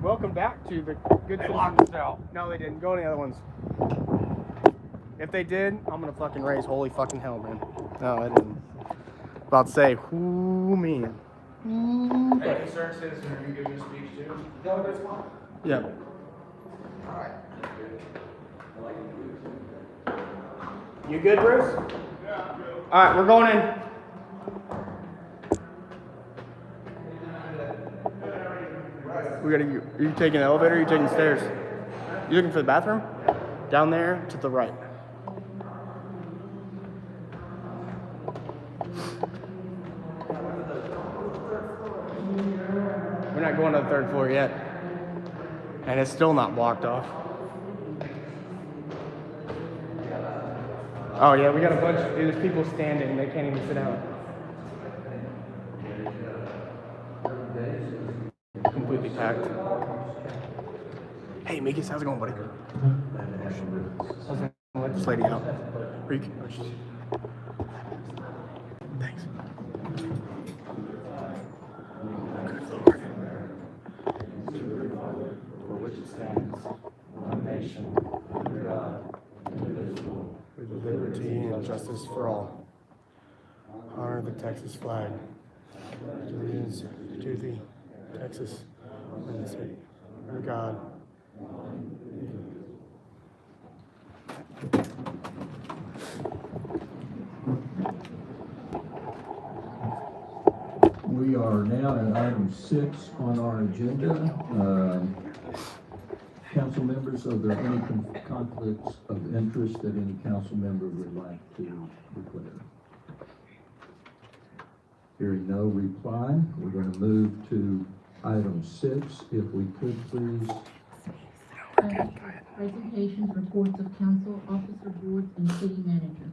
Welcome back to the good. They locked us out. No, they didn't. Go to the other ones. If they did, I'm gonna fucking raise holy fucking hell, man. No, I didn't. About to say, ooh, man. Hey, concerned citizen, are you giving a speech too? No, that's fine. Yeah. Alright. You good, Bruce? Yeah, I'm good. All right, we're going in. Are you taking the elevator or are you taking the stairs? You looking for the bathroom? Down there to the right. We're not going to the third floor yet. And it's still not blocked off. Oh yeah, we got a bunch. There's people standing. They can't even sit down. Completely packed. Hey, Mikis, how's it going, buddy? Let this lady out. Thanks. For which it stands, one nation, under God, indivisible, With liberty and justice for all. Honor the Texas flag. Allegiance to the Texas and the state. Under God. We are now at item 6 on our agenda. Council members, are there any conflicts of interest that any council member would like to declare? Hearing no reply, we're going to move to item 6. If we could please. Presentations, reports of council, officer boards, and city manager.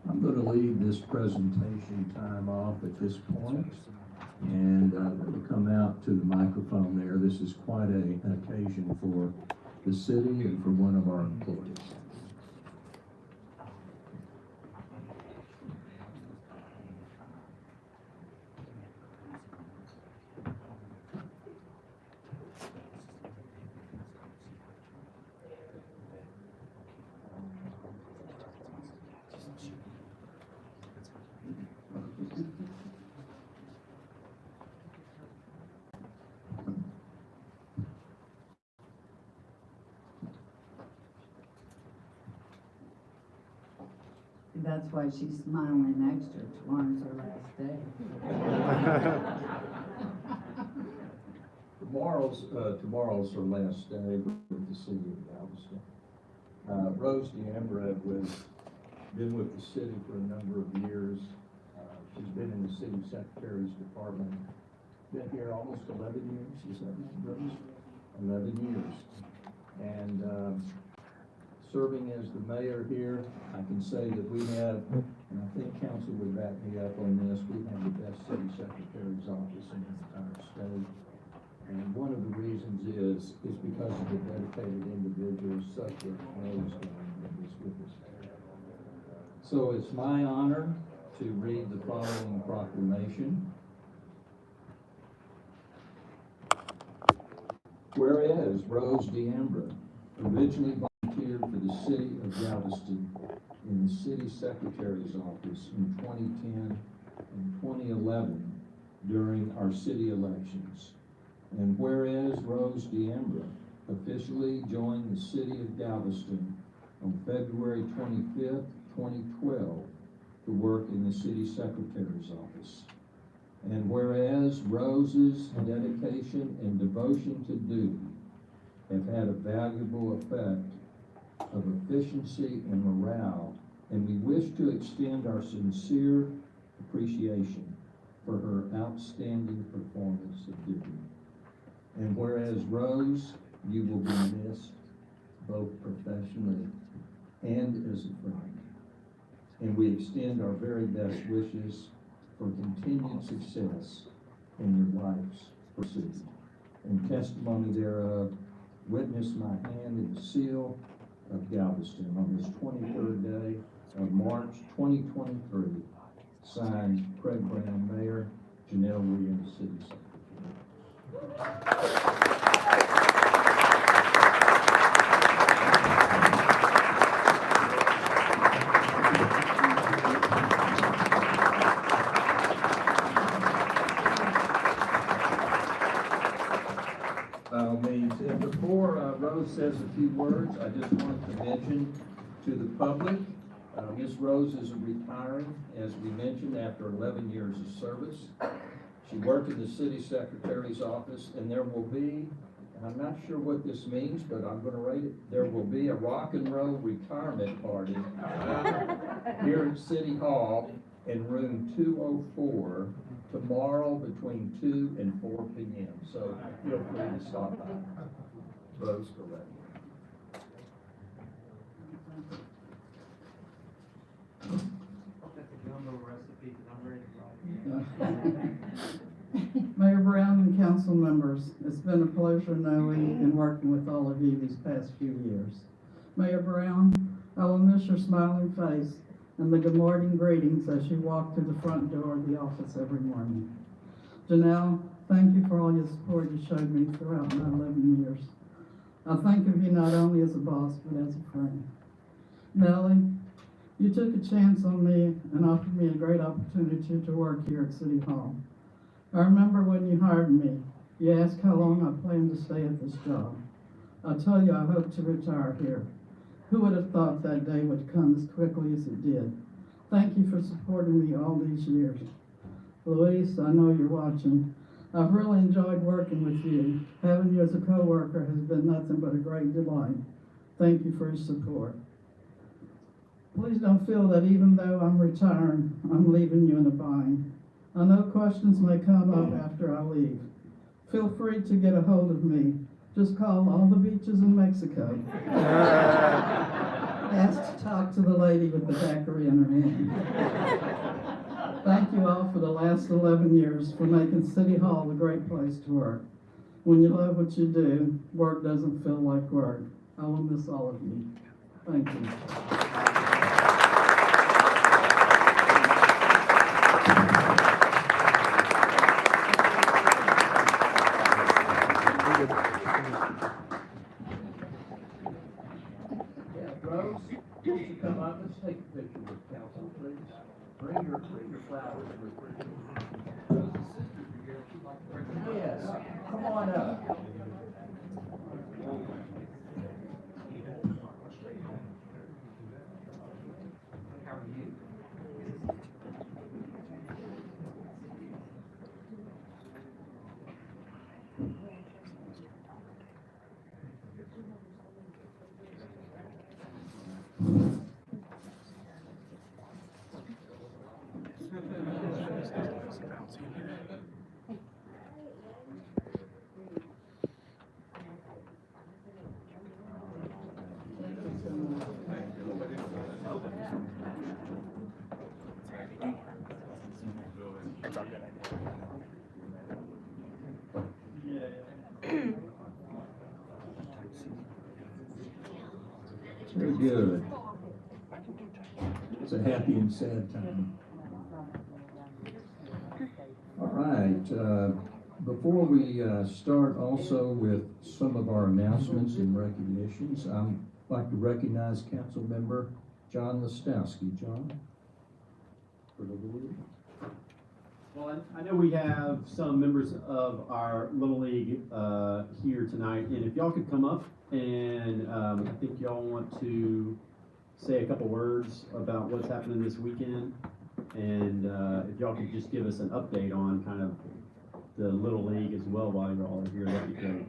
I'm going to leave this presentation time off at this point, and we'll come out to the microphone there. This is quite an occasion for the city and for one of our employees. That's why she's smiling extra. Tomorrow's her last day. Tomorrow's her last day with the city of Galveston. Rose D'Ambra been with the city for a number of years. She's been in the city secretary's department. Been here almost 11 years, is that right, Rose? 11 years. And serving as the mayor here, I can say that we have, and I think council would back me up on this, we have the best city secretary's office in the entire state. And one of the reasons is because of the dedicated individuals such as Rose that is with us. So it's my honor to read the following proclamation. Whereas Rose D'Ambra originally volunteered for the city of Galveston in the city secretary's office in 2010 and 2011 during our city elections. And whereas Rose D'Ambra officially joined the city of Galveston on February 25th, 2012 to work in the city secretary's office. And whereas Rose's dedication and devotion to duty have had a valuable effect of efficiency and morale, and we wish to extend our sincere appreciation for her outstanding performance of duty. And whereas Rose, you will be missed both professionally and as a friend. And we extend our very best wishes for continued success in your life's pursuit. In testimony thereof, witness my hand in the seal of Galveston on this 23rd day of March 2023. Signed, Craig Brown, Mayor, Janelle Williams, City Secretary. And before Rose says a few words, I just wanted to mention to the public, Ms. Rose is retiring, as we mentioned, after 11 years of service. She worked in the city secretary's office, and there will be, and I'm not sure what this means, but I'm going to write it, there will be a rock and roll retirement party here at City Hall in room 204 tomorrow between 2 and 4 p.m. So feel free to stop by. Rose, go ahead. That's a gumbo recipe, 'cause I'm ready to rock. Mayor Brown and council members, it's been a pleasure knowing and working with all of you these past few years. Mayor Brown, I will miss your smiling face and the good morning greetings as you walk through the front door of the office every morning. Janelle, thank you for all your support you showed me throughout my 11 years. I think of you not only as a boss, but as a friend. Melly, you took a chance on me and offered me a great opportunity to work here at City Hall. I remember when you hired me, you asked how long I planned to stay at this job. I tell you, I hope to retire here. Who would have thought that day would come as quickly as it did? Thank you for supporting me all these years. Luis, I know you're watching. I've really enjoyed working with you. Having you as a coworker has been nothing but a great delight. Thank you for your support. Please don't feel that even though I'm retiring, I'm leaving you in a bind. I know questions may come up after I leave. Feel free to get a hold of me. Just call all the beaches in Mexico. Ask to talk to the lady with the daiquiri in her hand. Thank you all for the last 11 years for making City Hall a great place to work. When you love what you do, work doesn't feel like work. I will miss all of you. Thank you. Rose, would you come up? Let's take a picture with council, please. Bring your flowers. Rose's sister's here. She'd like to bring them. Yes, come on up. How are you? Very good. It's a happy and sad time. All right, before we start also with some of our announcements and recognitions, I'd like to recognize Council Member John Listowski. John? For the lead. Well, I know we have some members of our Little League here tonight, and if y'all could come up and I think y'all want to say a couple words about what's happening this weekend, and if y'all could just give us an update on kind of the Little League as well while you're all here, that'd be great.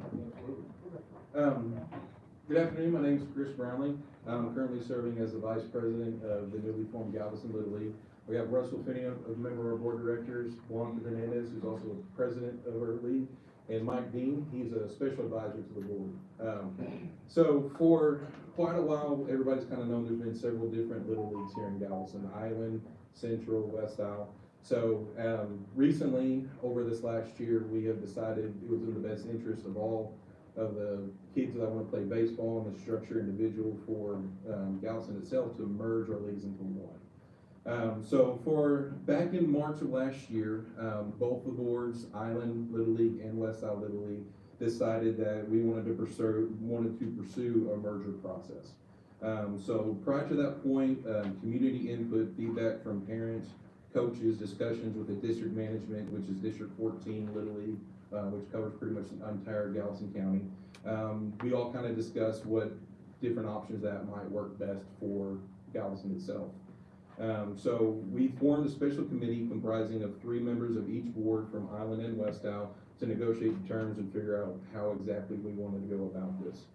Good afternoon, my name is Chris Brownlee. I'm currently serving as the Vice President of the newly formed Galveston Little League. We have Russell Finney, a member of our board of directors, Juan Hernandez, who's also the president of our league, and Mike Dean, he's a special advisor to the board. So for quite a while, everybody's kind of known there's been several different Little Leagues here in Galveston, Island, Central, West Isle. So recently, over this last year, we have decided it was in the best interest of all of the kids that want to play baseball and the structure individual for Galveston itself to merge our leagues into one. So for back in March of last year, both the boards, Island Little League and West Isle Little League, decided that we wanted to pursue a merger process. So prior to that point, community input, feedback from parents, coaches, discussions with the district management, which is District 14 Little League, which covers pretty much the entire Galveston County. We all kind of discussed what different options that might work best for Galveston itself. So we formed a special committee comprising of 3 members of each board from Island and West Isle to negotiate the terms and figure out how exactly we wanted to go about this.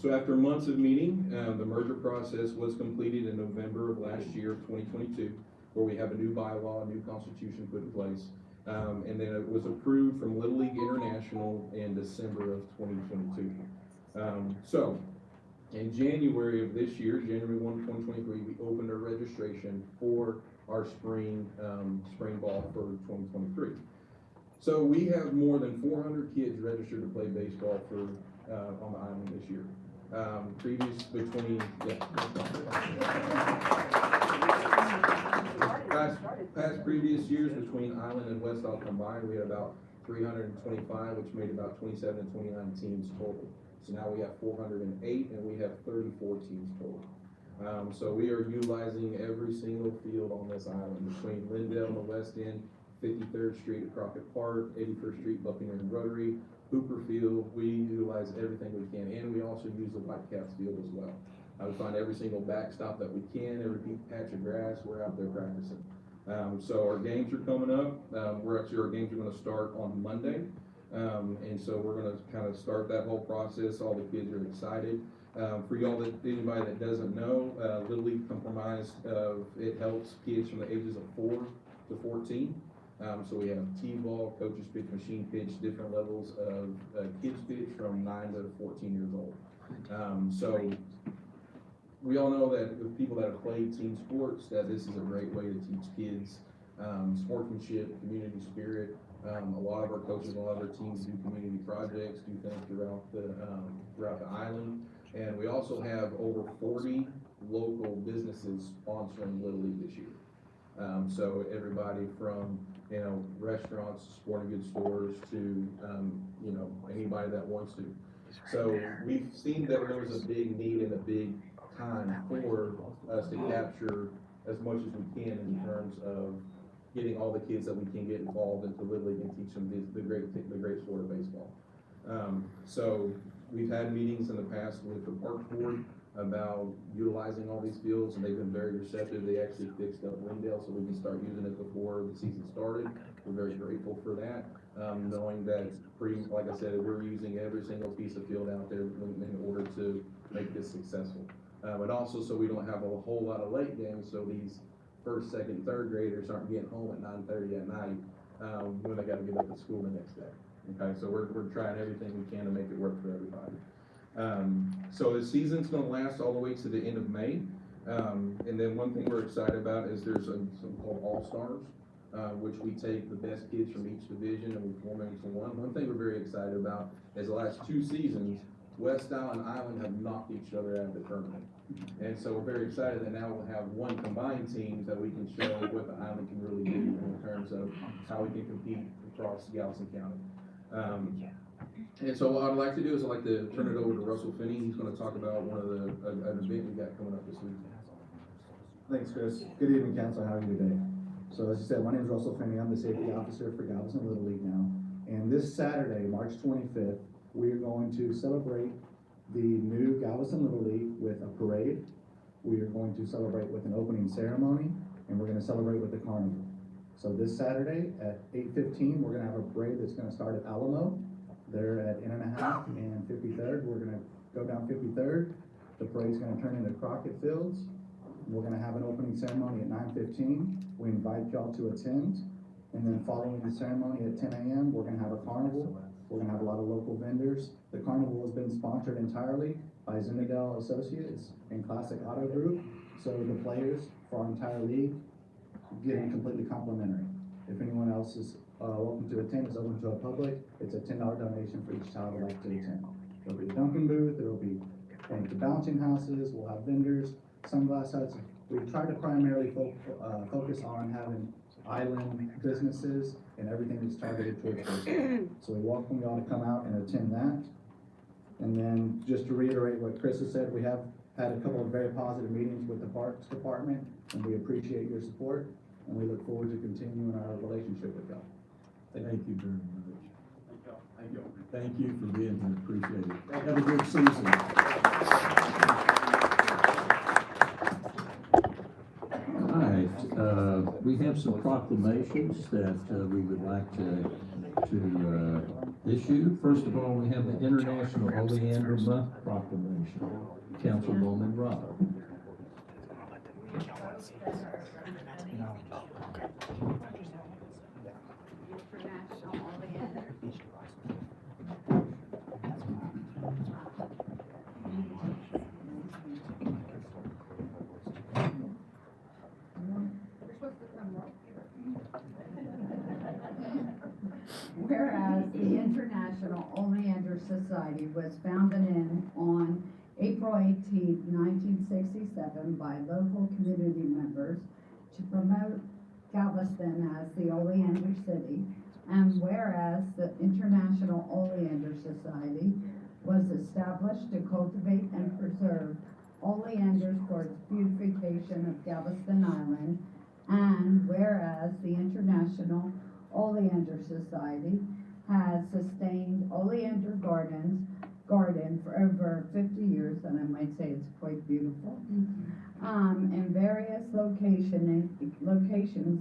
So after months of meeting, the merger process was completed in November of last year, 2022, where we have a new bylaw, a new constitution put in place. And then it was approved from Little League International in December of 2022. So in January of this year, January 1, 2023, we opened our registration for our spring ball for 2023. So we have more than 400 kids registered to play baseball for on the island this year. Previous years between Island and West Isle combined, we had about 325, which made about 27 and 29 teams total. So now we have 408 and we have 34 teams total. So we are utilizing every single field on this island between Lindale and the west end, 53rd Street at Crockett Park, 81st Street, Buckingham Rotary, Hooper Field. We utilize everything we can, and we also use the Whitecaps Field as well. We find every single backstop that we can, every patch of grass, we're out there practicing. So our games are coming up. Our games are gonna start on Monday. And so we're gonna kind of start that whole process. All the kids are excited. For y'all, anybody that doesn't know, Little League comprised of, it helps kids from the ages of 4 to 14. So we have T-ball, coaches pitch, machine pitch, different levels of kids pitch from 9 to 14 years old. So we all know that with people that have played team sports, that this is a great way to teach kids sportsmanship, community spirit. A lot of our coaches, a lot of our teams do community projects, do things throughout the island. And we also have over 40 local businesses sponsoring Little League this year. So everybody from, restaurants, sporting goods stores to, anybody that wants to. So we've seen that there was a big need and a big time for us to capture as much as we can in terms of getting all the kids that we can get involved into Little League and teach them the great sport of baseball. So we've had meetings in the past with the Park Board about utilizing all these fields, and they've been very receptive. They actually fixed up Lindale so we can start using it before the season started. We're very grateful for that, knowing that like I said, we're using every single piece of field out there in order to make this successful. And also so we don't have a whole lot of late games, so these first, second, third graders aren't getting home at 9:30 at night when they got to get up at school the next day. Okay, so we're trying everything we can to make it work for everybody. So the season's going to last all the way to the end of May. And then one thing we're excited about is there's something called All-Stars, which we take the best kids from each division and we form into one. One thing we're very excited about is the last 2 seasons, West Isle and Island have knocked each other out of the tournament. And so we're very excited that now we'll have one combined team that we can show what the Island can really do in terms of how we can compete across Galveston County. And so what I'd like to do is I'd like to turn it over to Russell Finney. He's going to talk about an event we got coming up this week. Thanks, Chris. Good evening, Council. How are you today? So as you said, my name is Russell Finney. I'm the safety officer for Galveston Little League now. And this Saturday, March 25th, we are going to celebrate the new Galveston Little League with a parade. We are going to celebrate with an opening ceremony, and we're going to celebrate with the carnival. So this Saturday at 8:15, we're going to have a parade that's going to start at Alamo. They're at N&a-Half and 53rd. We're going to go down 53rd. The parade's going to turn into Crockett Fields. We're going to have an opening ceremony at 9:15. We invite y'all to attend. And then following the ceremony at 10 a.m., we're going to have a carnival. We're going to have a lot of local vendors. The carnival has been sponsored entirely by Zinadell Associates and Classic Auto Group. So the players for our entire league getting completely complimentary. If anyone else is welcome to attend, it's open to the public. It's a $10 donation for each child who would like to attend. There'll be a Dunkin' booth, there'll be going to bouncing houses, we'll have vendors, sunglass huts. We've tried to primarily focus on having island businesses and everything that's targeted towards baseball. So we welcome y'all to come out and attend that. And then just to reiterate what Chris has said, we have had a couple of very positive meetings with the Parks Department, and we appreciate your support, and we look forward to continuing our relationship with y'all. Thank you very much. Thank you. Thank you for being here, appreciate it. Have a good season. All right, we have some proclamations that we would like to issue. First of all, we have the International Oleander Month proclamation. Councilwoman Robb. Whereas the International Oleander Society was founded on April 18, 1967 by local community members to promote Galveston as the Oleander City, and whereas the International Oleander Society was established to cultivate and preserve oleanders for its beautification of Galveston Island, and whereas the International Oleander Society has sustained oleander garden for over 50 years, and I might say it's quite beautiful, in various locations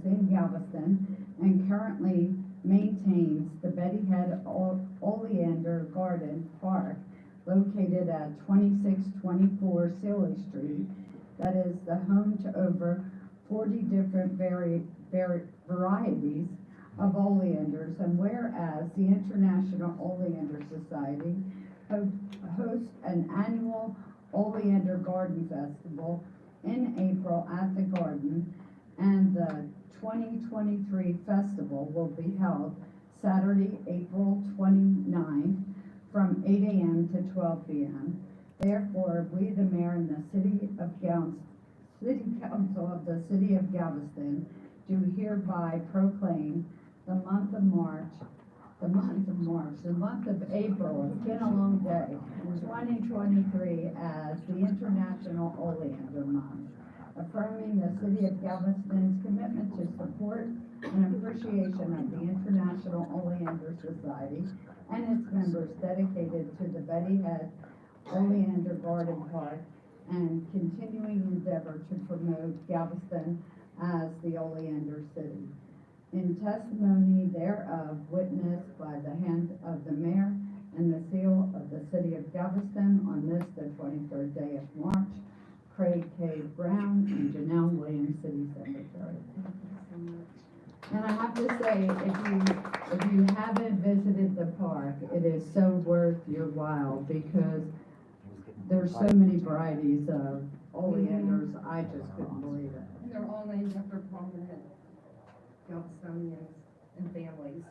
in Galveston, and currently maintains the Betty Head Oleander Garden Park located at 2624 Sealy Street, that is the home to over 40 different varieties of oleanders, and whereas the International Oleander Society hosts an annual Oleander Garden Festival in April at the Garden, and the 2023 festival will be held Saturday, April 29th from 8 a.m. to 12 p.m. Therefore, we, the mayor and the City Council of the City of Galveston, do hereby proclaim the month of April, it's been a long day, 2023 as the International Oleander Month, affirming the City of Galveston's commitment to support and appreciation of the International Oleander Society and its members dedicated to the Betty Head Oleander Garden Park and continuing endeavor to promote Galveston as the Oleander City. In testimony thereof, witnessed by the hand of the mayor and the seal of the City of Galveston on this, the 23rd day of March, Craig K. Brown and Janelle Williams, City Secretary. And I have to say, if you haven't visited the park, it is so worth your while because there's so many varieties of oleanders, I just couldn't believe it. And they're all named after prominent Galvestonians and families.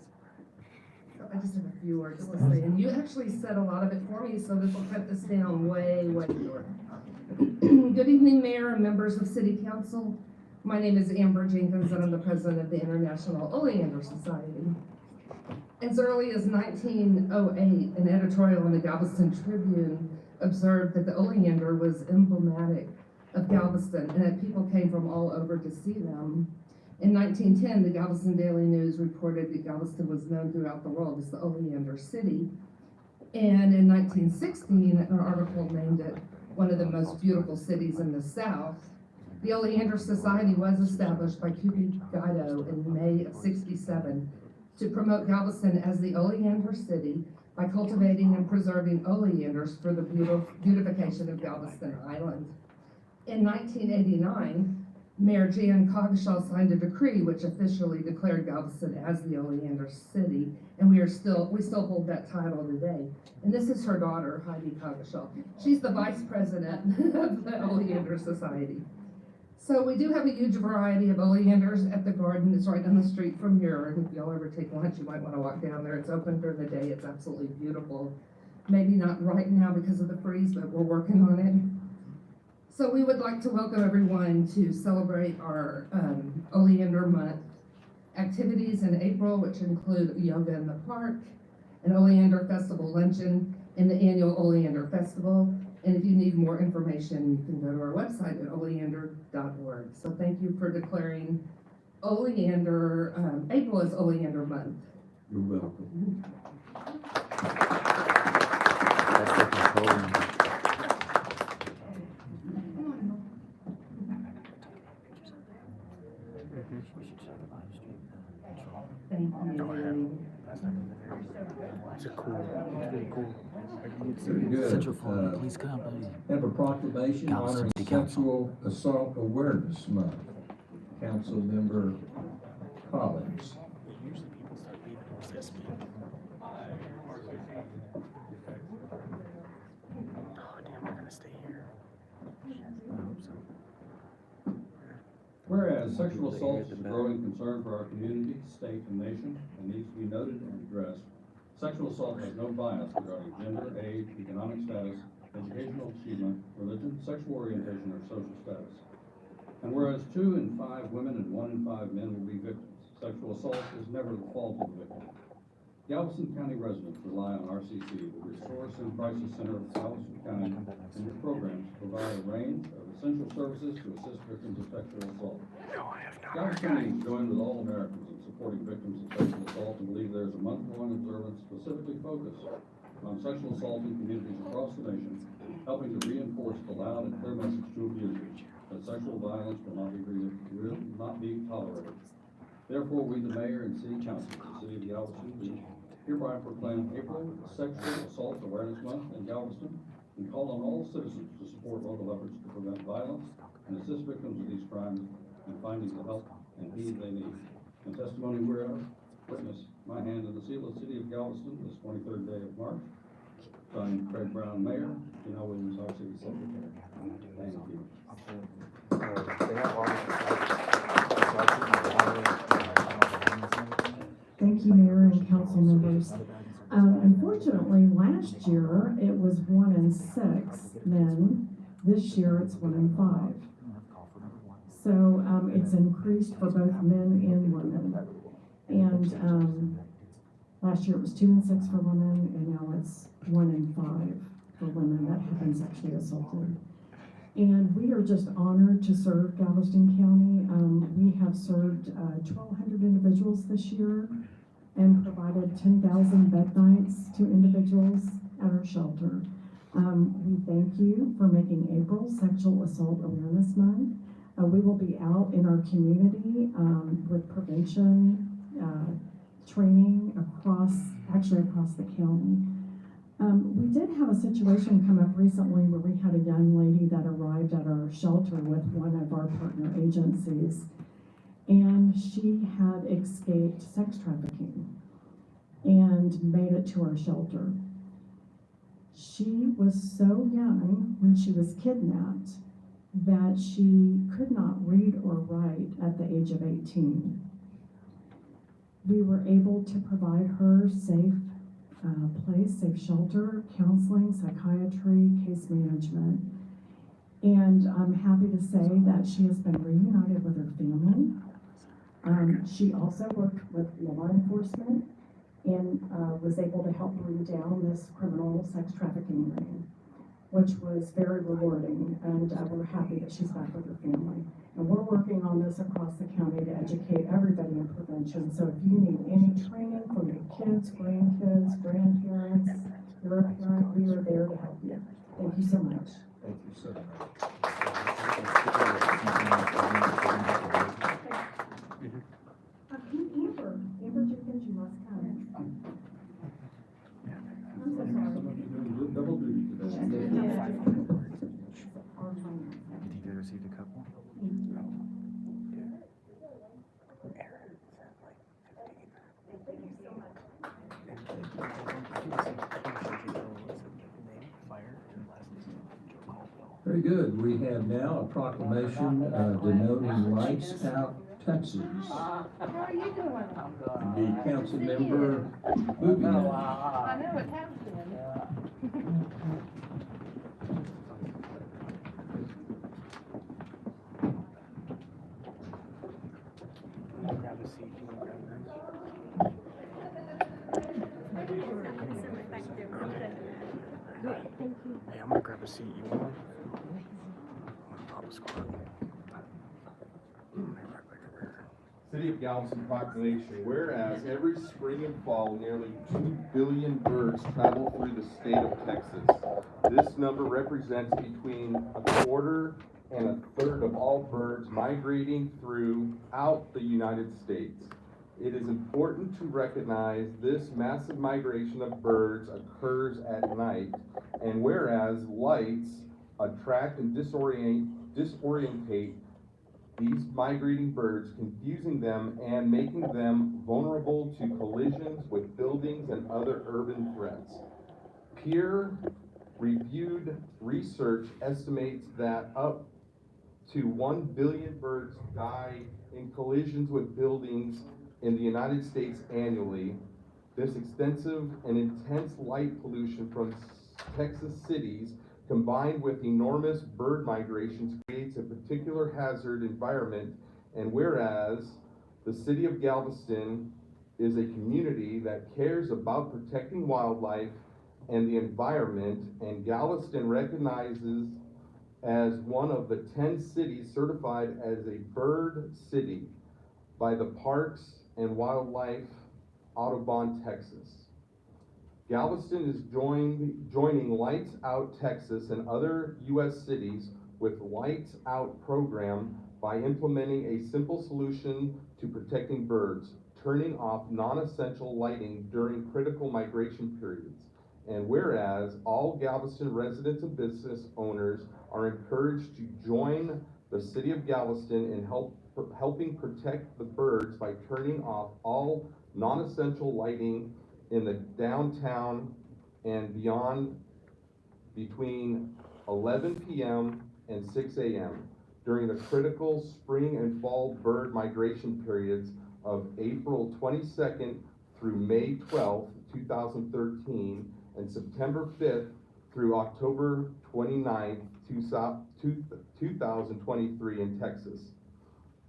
So I just have a few words to say, and you actually said a lot of it for me, so this will cut this down way short. Good evening, Mayor and members of City Council. My name is Amber Jenkins, and I'm the president of the International Oleander Society. As early as 1908, an editorial in the Galveston Tribune observed that the oleander was emblematic of Galveston and that people came from all over to see them. In 1910, the Galveston Daily News reported that Galveston was known throughout the world as the Oleander City. And in 1916, an article named it one of the most beautiful cities in the South. The Oleander Society was established by Cupid Guido in May of '67 to promote Galveston as the Oleander City by cultivating and preserving oleanders for the beautification of Galveston Island. In 1989, Mayor Jan Coggeshall signed a decree which officially declared Galveston as the Oleander City, and we still hold that title today. And this is her daughter, Heidi Coggeshall. She's the vice president of the Oleander Society. So we do have a huge variety of oleanders at the garden. It's right down the street from here. And if y'all ever take lunch, you might want to walk down there. It's open during the day. It's absolutely beautiful. Maybe not right now because of the freeze, but we're working on it. So we would like to welcome everyone to celebrate our Oleander Month activities in April, which include yoga in the park, an Oleander Festival luncheon, and the annual Oleander Festival. And if you need more information, you can go to our website at oleander.org. So thank you for declaring Oleander, April as Oleander Month. You're welcome. That's the control room. Thank you. It's a cool, it's really cool. Very good. Central Florida Police Company. Have a proclamation Galveston honoring City Council. Sexual Assault Awareness Month. Council Member Collins. Usually people start leaving once they speak. Oh, damn, they're gonna stay here. I hope so. Whereas sexual assault is a growing concern for our community, state, and nation, and needs to be noted and addressed. Sexual assault has no bias regarding gender, age, economic status, educational achievement, religion, sexual orientation, or social status. And whereas 2 in 5 women and 1 in 5 men will be victims, sexual assault is never the fault of the victim. Galveston County residents rely on RCC, the Resource and Crisis Center of Galveston County, and its programs to provide a range of essential services to assist victims of sexual assault. No, I have not. Galvestonians join with all Americans in supporting victims of sexual assault and believe there is a month-long observance specifically focused on sexual assault in communities across the nation, helping to reinforce the loud and clear message to abusers that sexual violence will not be tolerated. Therefore, we, the mayor and city council of the city of Galveston, do hereby proclaim April Sexual Assault Awareness Month in Galveston and call on all citizens to support local efforts to prevent violence and assist victims of these crimes in finding the help and aid they need. In testimony whereof, witness my hand in the seal of the city of Galveston this 23rd day of March. Signed, Craig Brown, Mayor. Janelle Williams, our city secretary. Thank you. Thank you, Mayor and council members. Unfortunately, last year, it was 1 in 6 men. This year, it's 1 in 5. So, it's increased for both men and women. And, last year it was 2 in 6 for women, and now it's 1 in 5 for women that have been sexually assaulted. And we are just honored to serve Galveston County. We have served 1,200 individuals this year and provided 10,000 bed nights to individuals at our shelter. We thank you for making April Sexual Assault Awareness Month. We will be out in our community with prevention training across the county. We did have a situation come up recently where we had a young lady that arrived at our shelter with one of our partner agencies, and she had escaped sex trafficking and made it to our shelter. She was so young when she was kidnapped that she could not read or write at the age of 18. We were able to provide her safe safe shelter, counseling, psychiatry, case management. And I'm happy to say that she has been reunited with her family. She also worked with law enforcement and was able to help bring down this criminal sex trafficking ring, which was very rewarding. And we're happy that she's back with her family. And we're working on this across the county to educate everybody in prevention. So if you need any training for your kids, grandkids, grandparents, you're a parent, we are there to help you. Thank you so much. Thank you so much. Amber Jenkins, you must come. I'm so sorry. Double duty today. Our finance. Did you receive a couple? Very good. We have now a proclamation denoting Lights Out Texas. How are you doing? The council member, moving on. I know it has been. Grab a seat. You want to grab that? Hey, I'm gonna grab a seat. You want one? I'm gonna pop a squat. Right back over here. City of Galveston proclamation, whereas every spring and fall, nearly 2 billion birds travel through the state of Texas. This number represents between a quarter and a third of all birds migrating throughout the United States. It is important to recognize this massive migration of birds occurs at night, and whereas lights attract and disorientate these migrating birds, confusing them and making them vulnerable to collisions with buildings and other urban threats. Peer-reviewed research estimates that up to 1 billion birds die in collisions with buildings in the United States annually. This extensive and intense light pollution from Texas cities combined with enormous bird migrations creates a particular hazard environment, and whereas the City of Galveston is a community that cares about protecting wildlife and the environment, and Galveston recognizes as one of the 10 cities certified as a bird city by the Parks and Wildlife Audubon, Texas. Galveston is joining Lights Out Texas and other U.S. cities with Lights Out program by implementing a simple solution to protecting birds, turning off non-essential lighting during critical migration periods. And whereas all Galveston residents and business owners are encouraged to join the City of Galveston in helping protect the birds by turning off all non-essential lighting in the downtown and beyond between 11 p.m. and 6 a.m. during the critical spring and fall bird migration periods of April 22nd through May 12th, 2013, and September 5th through October 29th, 2023 in Texas.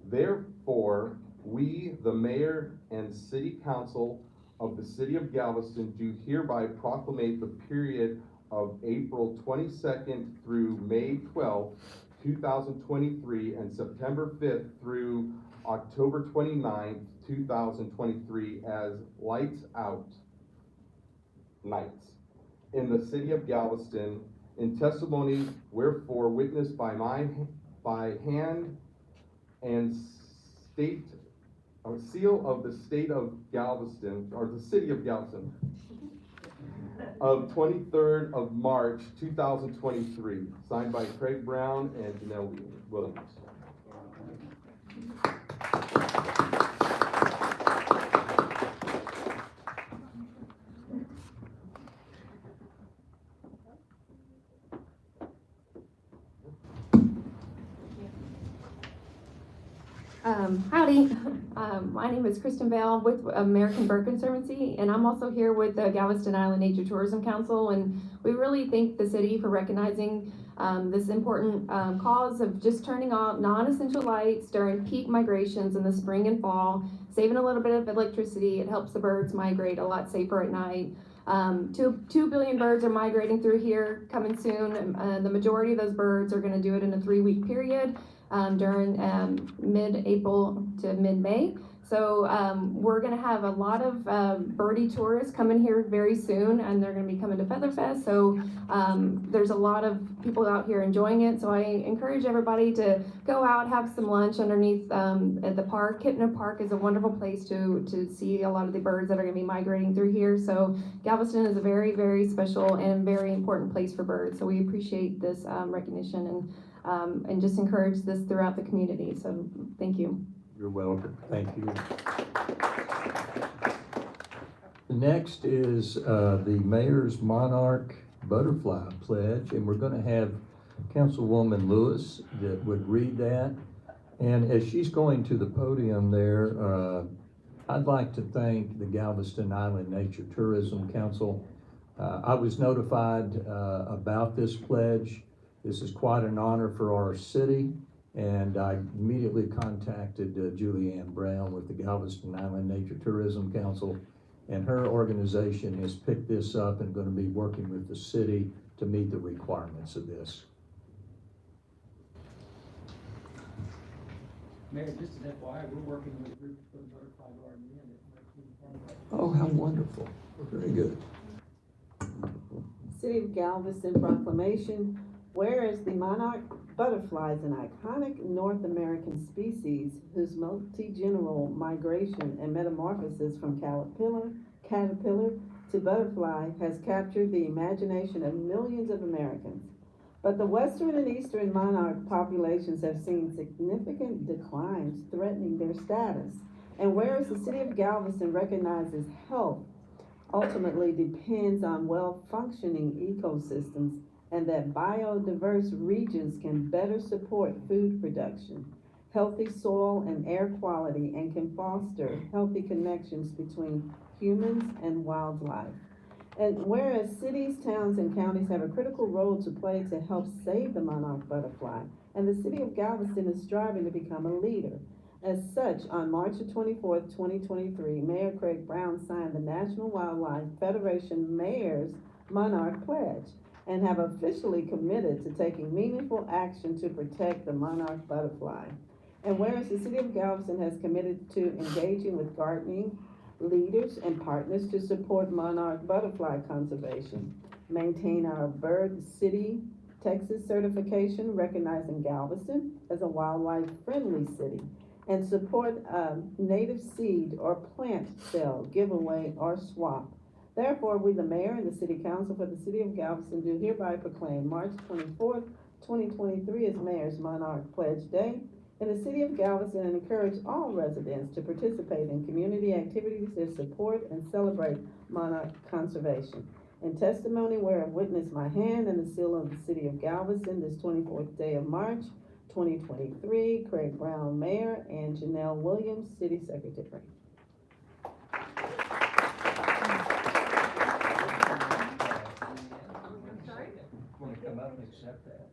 Therefore, we, the Mayor and City Council of the City of Galveston, do hereby proclamate the period of April 22nd through May 12th, 2023, and September 5th through October 29th, 2023 as Lights Out nights in the City of Galveston, in testimony wherefore witnessed by hand and state or seal of the state of Galveston, or the City of Galveston, of 23rd of March, 2023, signed by Craig Brown and Janelle Williams. Howdy, my name is Kristen Bell with American Bird Conservancy, and I'm also here with the Galveston Island Nature Tourism Council, and we really thank the city for recognizing this important cause of just turning off non-essential lights during peak migrations in the spring and fall, saving a little bit of electricity. It helps the birds migrate a lot safer at night. 2 billion birds are migrating through here coming soon. The majority of those birds are going to do it in a 3-week period. During mid-April to mid-May. So we're going to have a lot of birdie tourists coming here very soon, and they're going to be coming to Featherfest. So there's a lot of people out here enjoying it. So I encourage everybody to go out, have some lunch underneath at the park. Kittner Park is a wonderful place to see a lot of the birds that are going to be migrating through here. So Galveston is a very, very special and very important place for birds. So we appreciate this recognition and just encourage this throughout the community. So thank you. You're welcome. Thank you. Next is the Mayor's Monarch Butterfly Pledge, and we're going to have Councilwoman Lewis that would read that. And as she's going to the podium there, I'd like to thank the Galveston Island Nature Tourism Council. I was notified about this pledge. This is quite an honor for our city, and I immediately contacted Julianne Brown with the Galveston Island Nature Tourism Council, and her organization has picked this up and going to be working with the city to meet the requirements of this. Mayor, just an FYI, we're working with a group to put a butterfly garden in at Lake Park. Oh, how wonderful. Very good. City of Galveston proclamation, whereas the monarch butterfly is an iconic North American species whose multi-general migration and metamorphosis from caterpillar to butterfly has captured the imagination of millions of Americans. But the western and eastern monarch populations have seen significant declines threatening their status. And whereas the City of Galveston recognizes health ultimately depends on well-functioning ecosystems and that biodiverse regions can better support food production, healthy soil and air quality, and can foster healthy connections between humans and wildlife. And whereas cities, towns, and counties have a critical role to play to help save the monarch butterfly, and the City of Galveston is striving to become a leader. As such, on March the 24th, 2023, Mayor Craig Brown signed the National Wildlife Federation Mayor's Monarch Pledge and have officially committed to taking meaningful action to protect the monarch butterfly. And whereas the City of Galveston has committed to engaging with gardening leaders and partners to support monarch butterfly conservation, maintain our Bird City, Texas certification recognizing Galveston as a wildlife-friendly city, and support native seed or plant sale, giveaway, or swap. Therefore, we, the mayor and the city council for the City of Galveston, do hereby proclaim March 24th, 2023 as Mayor's Monarch Pledge Day in the City of Galveston and encourage all residents to participate in community activities that support and celebrate monarch conservation. In testimony whereof witness my hand and the seal of the City of Galveston this 24th day of March, 2023, Craig Brown, Mayor, and Janelle Williams, City Secretary. Want to come up and accept that?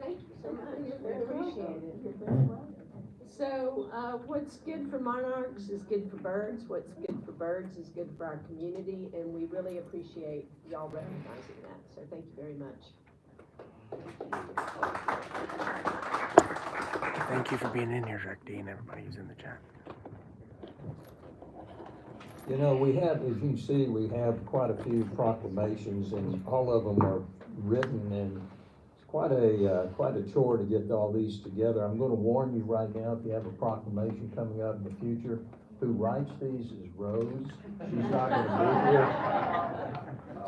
Thank you so much. Appreciate it. You're very welcome. So, what's good for monarchs is good for birds. What's good for birds is good for our community, and we really appreciate y'all recognizing that. So, thank you very much. Thank you for being in here, Jack D, and everybody who's in the chat. You know, we have, as you see, we have quite a few proclamations, and all of them are written, and it's quite a chore to get all these together. I'm going to warn you right now, if you have a proclamation coming up in the future, who writes these is Rose. She's not going to be here.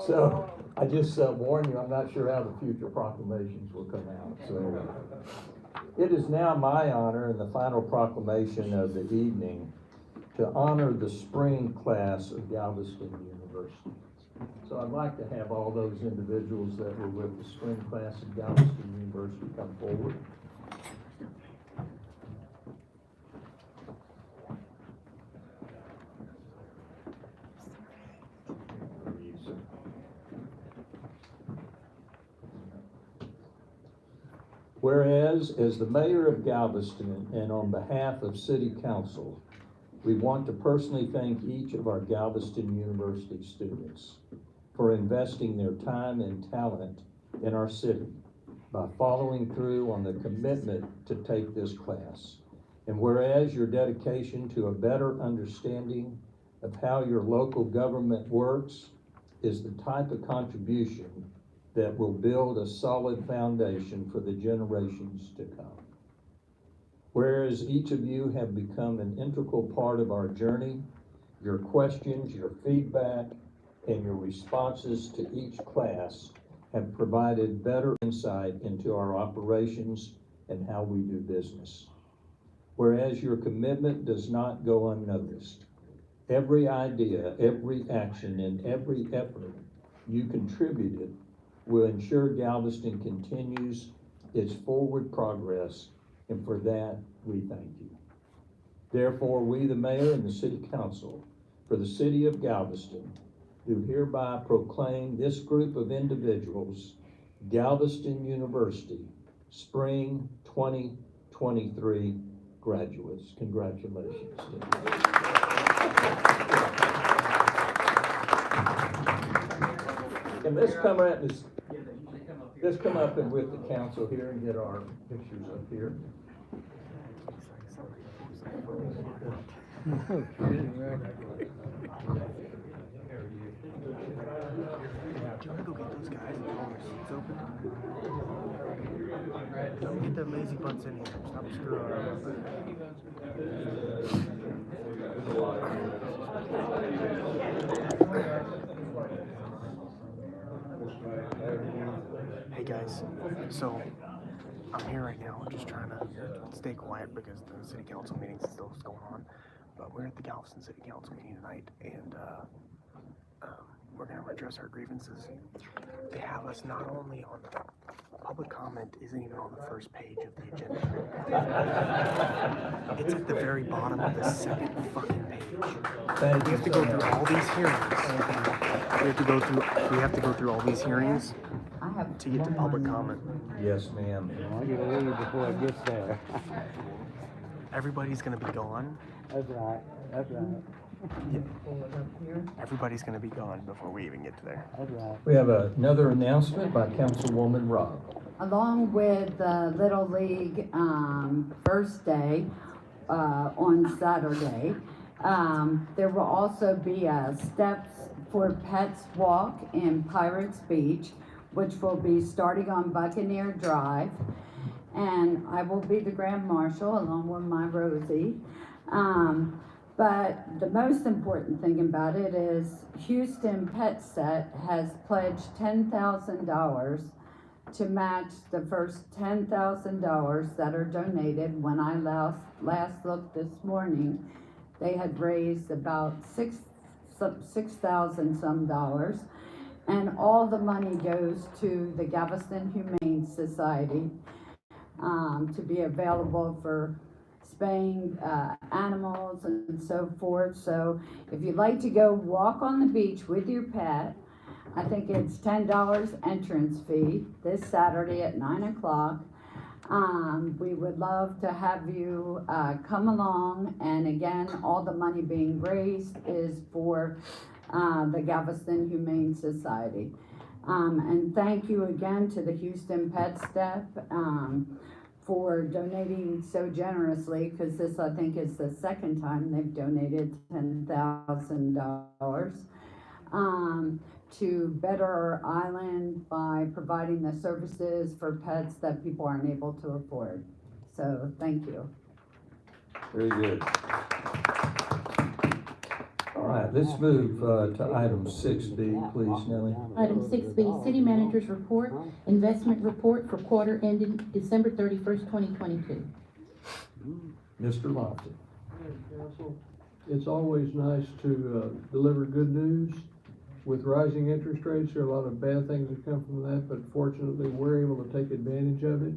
So I just warn you, I'm not sure how the future proclamations will come out. So it is now my honor and the final proclamation of the evening to honor the spring class of Galveston University. So I'd like to have all those individuals that were with the spring class of Galveston University come forward. Whereas, as the mayor of Galveston and on behalf of City Council, we want to personally thank each of our Galveston University students for investing their time and talent in our city by following through on the commitment to take this class. And whereas your dedication to a better understanding of how your local government works is the type of contribution that will build a solid foundation for the generations to come. Whereas each of you have become an integral part of our journey, your questions, your feedback, and your responses to each class have provided better insight into our operations and how we do business. Whereas your commitment does not go unnoticed. Every idea, every action, and every effort you contributed will ensure Galveston continues its forward progress, and for that, we thank you. Therefore, we, the mayor and the city council for the city of Galveston, do hereby proclaim this group of individuals Galveston University Spring 2023 graduates. Congratulations. Can this come out? Let's come up and with the council here and get our pictures up here. Don't get the lazy butts in here. Stop screwing around. Hey guys, so I'm here right now. I'm just trying to stay quiet because the city council meeting is still going on. But we're at the Galveston City Council meeting tonight, and we're gonna redress our grievances. They have us not only on the public comment isn't even on the first page of the agenda. It's at the very bottom of the second fucking page. We have to go through all these hearings. We have to go through all these hearings to get to public comment. Yes, ma'am. I'll get a leave before it gets there. Everybody's gonna be gone. That's right. That's right. Yeah. Everybody's gonna be gone before we even get to there. That's right. We have another announcement by Councilwoman Robb. Along with the Little League first day on Saturday, there will also be a Steps for Pets walk in Pirates Beach, which will be starting on Buccaneer Drive. And I will be the Grand Marshal along with my Rosie. But the most important thing about it is Houston Pet Set has pledged $10,000 to match the first $10,000 that are donated. When I last looked this morning, they had raised about $6,000 some dollars. And all the money goes to the Galveston Humane Society to be available for spaying animals and so forth. So if you'd like to go walk on the beach with your pet, I think it's $10 entrance fee this Saturday at 9 o'clock. We would love to have you come along, and again, all the money being raised is for the Galveston Humane Society. And thank you again to the Houston Pet Step for donating so generously, because this, I think, is the second time they've donated $10,000 to better our island by providing the services for pets that people aren't able to afford. So, thank you. Very good. All right, let's move to item 6B, please, Nellie. Item 6B, City Manager's Report, Investment Report for quarter ending December 31st, 2022. Mr. Lofton. It's always nice to deliver good news. With rising interest rates, there are a lot of bad things that come from that, but fortunately, we're able to take advantage of it.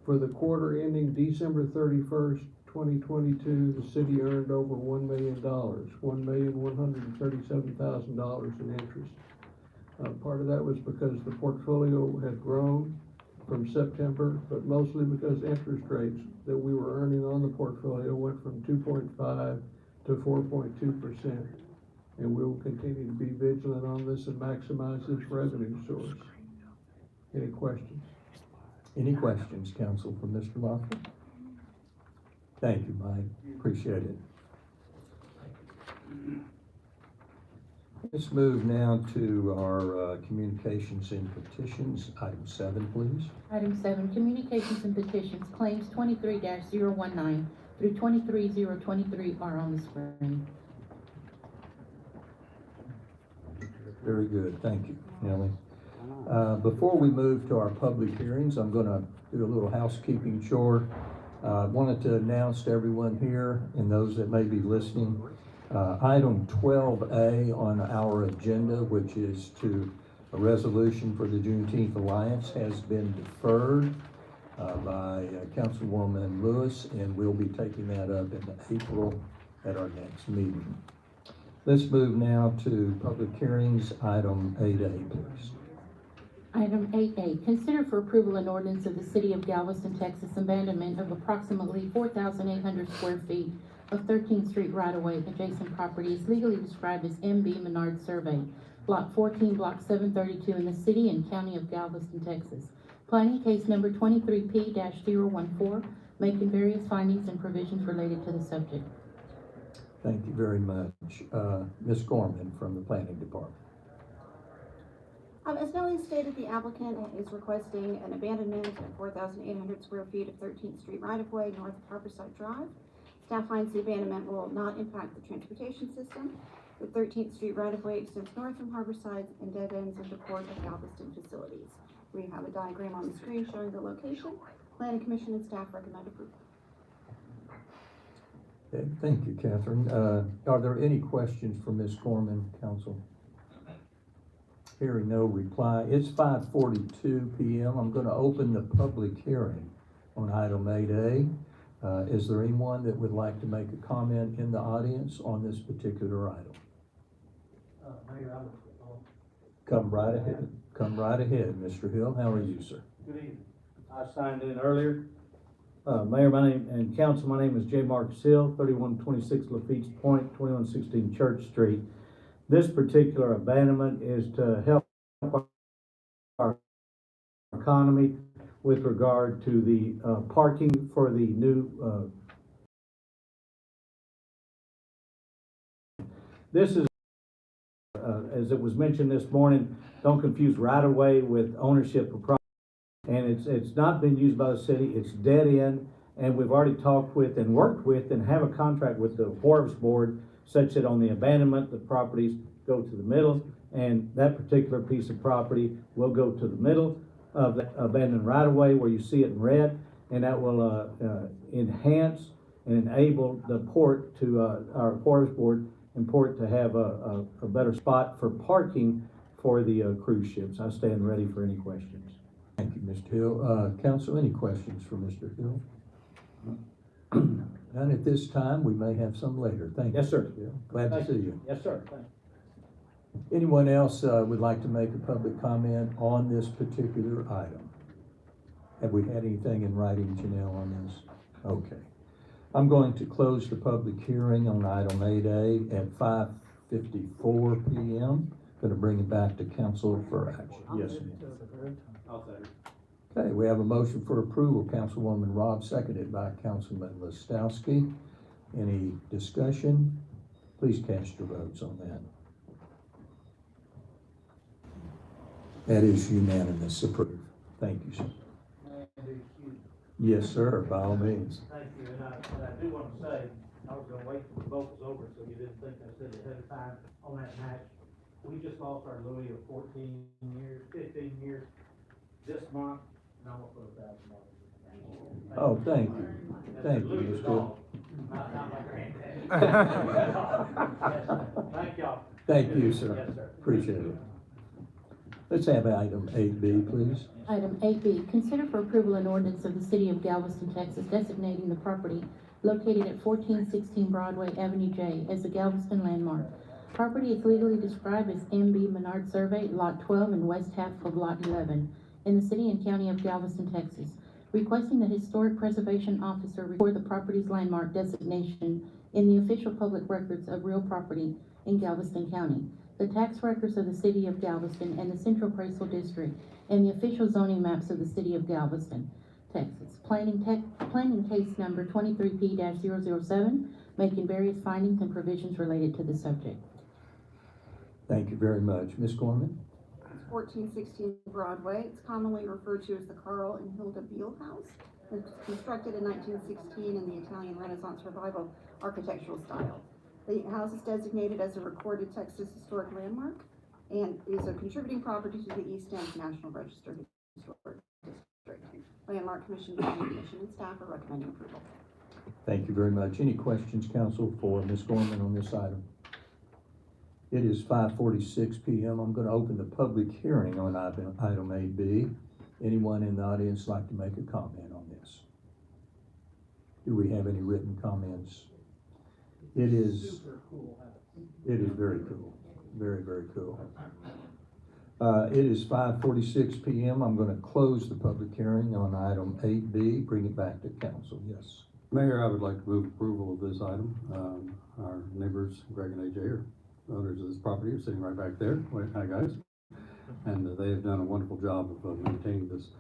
For the quarter ending December 31st, 2022, the city earned over $1 million, $1,137,000 in interest. Part of that was because the portfolio had grown from September, but mostly because interest rates that we were earning on the portfolio went from 2.5 to 4.2%. And we will continue to be vigilant on this and maximize this revenue source. Any questions? Any questions, council, for Mr. Lofton? Thank you, Mike. Appreciate it. Let's move now to our communications and petitions. Item 7, please. Item 7, Communications and Petitions, Claims 23-019 through 23-023 are on the screen. Very good. Thank you, Nellie. Before we move to our public hearings, I'm going to do a little housekeeping chore. I wanted to announce to everyone here and those that may be listening, item 12A on our agenda, which is to a resolution for the Juneteenth Alliance, has been deferred by Councilwoman Lewis, and we'll be taking that up in April at our next meeting. Let's move now to public hearings, item 8A, please. Item 8A, consider for approval an ordinance of the City of Galveston, Texas, abandonment of approximately 4,800 square feet of 13th Street right-of-way adjacent property is legally described as MB Menard Survey Block 14, Block 732 in the city and county of Galveston, Texas. Planning case number 23P-014, making various findings and provisions related to the subject. Thank you very much. Ms. Gorman from the Planning Department. As Nellie stated, the applicant is requesting an abandonment of 4,800 square feet of 13th Street right-of-way north of Harborside Drive. Staff finds the abandonment will not impact the transportation system. The 13th Street right-of-way extends north from Harborside and dead ends at the Port of Galveston facilities. We have a diagram on the screen showing the location. Planning Commission and staff recommend approval. Okay, thank you, Catherine. Are there any questions for Ms. Gorman, council? Hearing no reply. It's 5:42 p.m. I'm going to open the public hearing on item 8A. Is there anyone that would like to make a comment in the audience on this particular item? Mayor, Come right ahead. Come right ahead, Mr. Hill. How are you, sir? good evening. I signed in earlier. Mayor, my name, and council, my name is J. Marcus Hill, 3126 Lafitte's Point, 2116 Church Street. This particular abandonment is to help our economy with regard to the parking for the new this is as it was mentioned this morning, don't confuse right-of-way with ownership of property. And it's not been used by the city, it's dead end, and we've already talked with and worked with and have a contract with the Wharves Board such that on the abandonment, the properties go to the middle, and that particular piece of property will go to the middle of the abandoned right-of-way where you see it in red, and that will enhance and enable the port to, our Wharves Board and port to have a better spot for parking for the cruise ships. I stand ready for any questions. Thank you, Mr. Hill. Council, any questions for Mr. Hill? And at this time, we may have some later. Thank you. Yes, sir. Mr. Hill. Glad to see you. Yes, sir. Thank you. Anyone else would like to make a public comment on this particular item? Have we had anything in writing, Janelle, on this? Okay. I'm going to close the public hearing on item 8A at 5:54 p.m. Going to bring it back to council for action. Yes, ma'am. I'll second. Okay, we have a motion for approval. Councilwoman Robb, seconded by Councilman Listowski. Any discussion? Please cast your votes on that. That is unanimous approved. Thank you, sir. Yes, sir, by all means. Thank you, and I do want to say, I was gonna wait till the vote was over, so you didn't think I said it ahead of time on that match. We just lost our Louis of 14 years, 15 years this month, and I'm gonna put $1,000. Oh, thank you. Thank you, Louis' Mr. dog, not my granddad. Yes, sir. Thank y'all. Thank you, sir. Yes, sir. Appreciate it. Let's have item 8B, please. Item 8B, consider for approval an ordinance of the city of Galveston, Texas, designating the property located at 1416 Broadway Avenue J as a Galveston landmark. Property is legally described as MB Menard Survey, Lot 12 and west half of Lot 11, in the city and county of Galveston, Texas, requesting the Historic Preservation Officer record the property's landmark designation in the official public records of real property in Galveston County, the tax records of the city of Galveston and the Central Appraisal District, and the official zoning maps of the city of Galveston, Texas. Planning case number 23P-007, making various findings and provisions related to the subject. Thank you very much. Ms. Gorman? 1416 Broadway. It's commonly referred to as the Carl and Hilda Beale House. It was constructed in 1916 in the Italian Renaissance Revival architectural style. The house is designated as a recorded Texas Historic Landmark and is a contributing property to the East End National Register Historic District. Landmark Commission, Planning Commission, and staff are recommending approval. Thank you very much. Any questions, council, for Ms. Gorman on this item? It is 5:46 p.m. I'm going to open the public hearing on item 8B. Anyone in the audience like to make a comment on this? Do we have any written comments? It is very cool. Very, very cool. It is 5:46 p.m. I'm going to close the public hearing on item 8B, bring it back to council. Yes. Mayor, I would like to move approval of this item. Our neighbors, Greg and AJ, are owners of this property are sitting right back there. Hi, guys. And they have done a wonderful job of maintaining this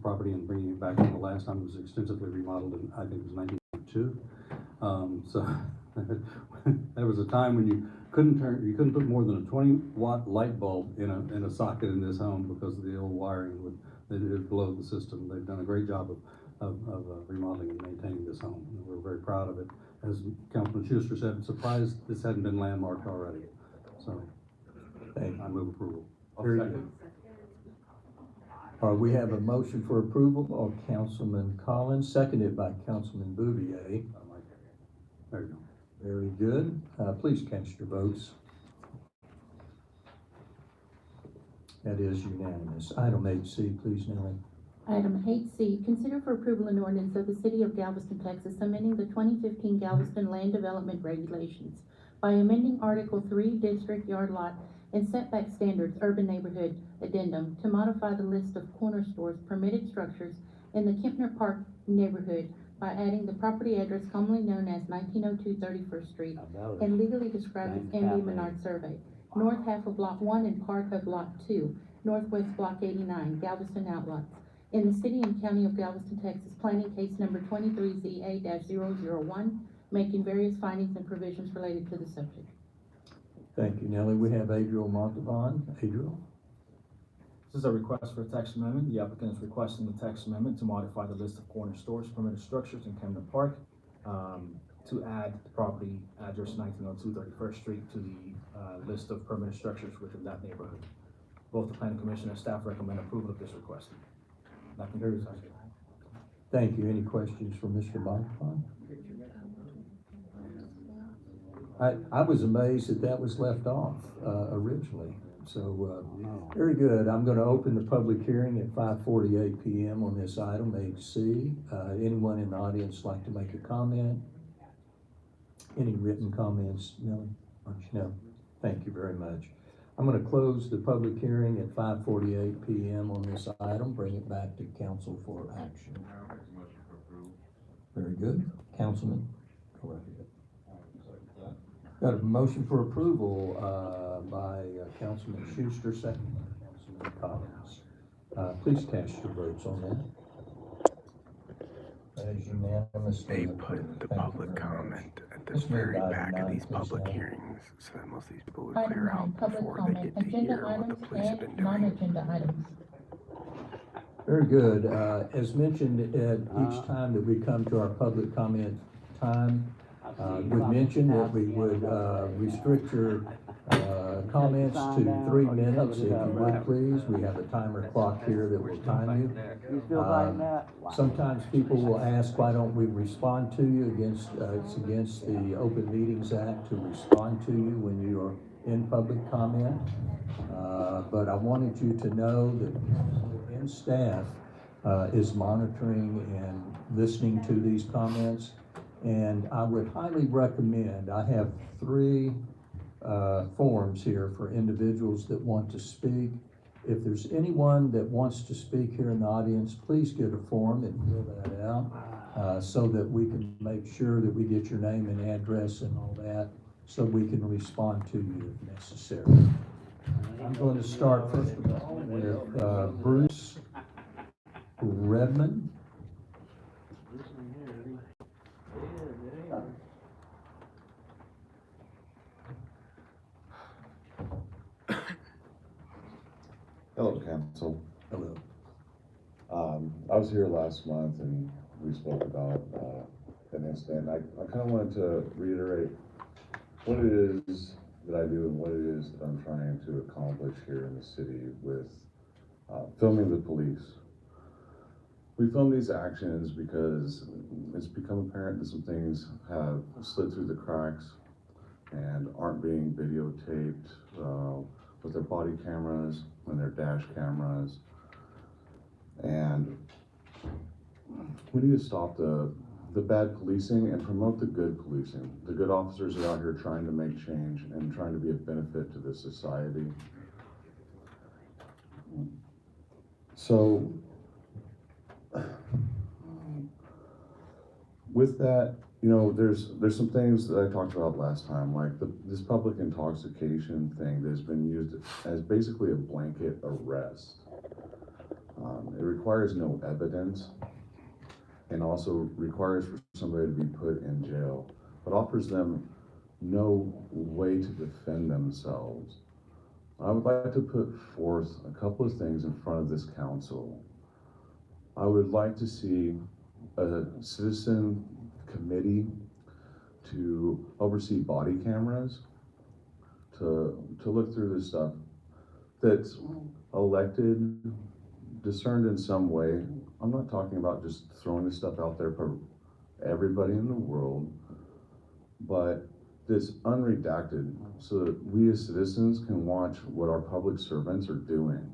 property and bringing it back. The last time it was extensively remodeled in, I think it was 1992. So there was a time when you couldn't put more than a 20-watt light bulb in a socket in this home because of the old wiring would blow the system. They've done a great job of remodeling and maintaining this home. And we're very proud of it. As Councilman Schuster said, I'm surprised this hadn't been landmarked already. So I move approval. Very good. All right, we have a motion for approval of Councilman Collins, seconded by Councilman Bouvier. There you go. Very good. Please cast your votes. That is unanimous. Item 8C, please, Nellie. Item 8C, consider for approval an ordinance of the City of Galveston, Texas, amending the 2015 Galveston Land Development Regulations by amending Article 3, District Yard Lot and Setback Standards Urban Neighborhood Addendum to modify the list of corner stores permitted structures in the Kempner Park neighborhood by adding the property address commonly known as 1902 31st Street and legally described as MB Menard Survey, north half of Lot 1 and part of Lot 2, Northwest Block 89, Galveston Outlots, in the City and County of Galveston, Texas, planning case number 23ZA-001, making various findings and provisions related to the subject. Thank you, Nellie. We have Adriel Montavon. Adriel. This is a request for a text amendment. The applicant is requesting the text amendment to modify the list of corner stores permitted structures in Camden Park to add the property address 1902 31st Street to the list of permitted structures within that neighborhood. Both the Planning Commission and staff recommend approval of this request. That concludes. Thank you. Any questions for Mr. Montavon? I was amazed that was left off originally. So very good. I'm going to open the public hearing at 5:48 p.m. on this item 8C. Anyone in the audience like to make a comment? Any written comments, Nellie? No. Thank you very much. I'm going to close the public hearing at 5:48 p.m. on this item. Bring it back to council for action. Very good. Councilman, go right ahead. Got a motion for approval by Councilman Schuster, second by Councilman Collins. Please cast your votes on that. That is unanimous. They put the public comment at the very back of these public hearings so that most of these people would clear out before they get to hear what the police have been doing. Non-agenda items. Very good. As mentioned at each time that we come to our public comment time, we mentioned that we would restrict your comments to 3 minutes, if you would please. We have a timer clock here that will time you. Sometimes people will ask, why don't we respond to you? It's against the Open Meetings Act to respond to you when you are in public comment. But I wanted you to know that staff is monitoring and listening to these comments. And I would highly recommend, I have 3 forms here for individuals that want to speak. If there's anyone that wants to speak here in the audience, please get a form and fill that out so that we can make sure that we get your name and address and all that so we can respond to you if necessary. I'm going to start first of all with Bruce Redmond. Hello, Council. Hello. I was here last month and we spoke about an incident. I kind of wanted to reiterate what it is that I do and what it is that I'm trying to accomplish here in the city with filming the police. We film these actions because it's become apparent that some things have slid through the cracks and aren't being videotaped with their body cameras and their dash cameras. And we need to stop the bad policing and promote the good policing. The good officers are out here trying to make change and trying to be a benefit to this society. So, with that you know, there's some things that I talked about last time, like this public intoxication thing that's been used as basically a blanket arrest. It requires no evidence and also requires for somebody to be put in jail, but offers them no way to defend themselves. I would like to put forth a couple of things in front of this council. I would like to see a citizen committee to oversee body cameras, to look through this stuff that's elected, discerned in some way. I'm not talking about just throwing this stuff out there for everybody in the world, but that's unredacted so that we as citizens can watch what our public servants are doing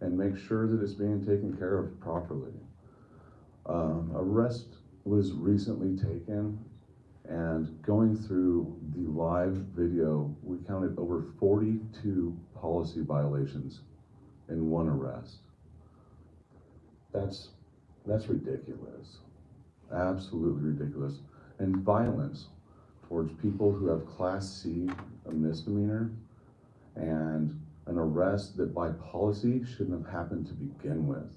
and make sure that it's being taken care of properly. Arrest was recently taken, and going through the live video, we counted over 42 policy violations in one arrest. That's ridiculous, absolutely ridiculous. And violence towards people who have Class C, a misdemeanor, and an arrest that by policy shouldn't have happened to begin with.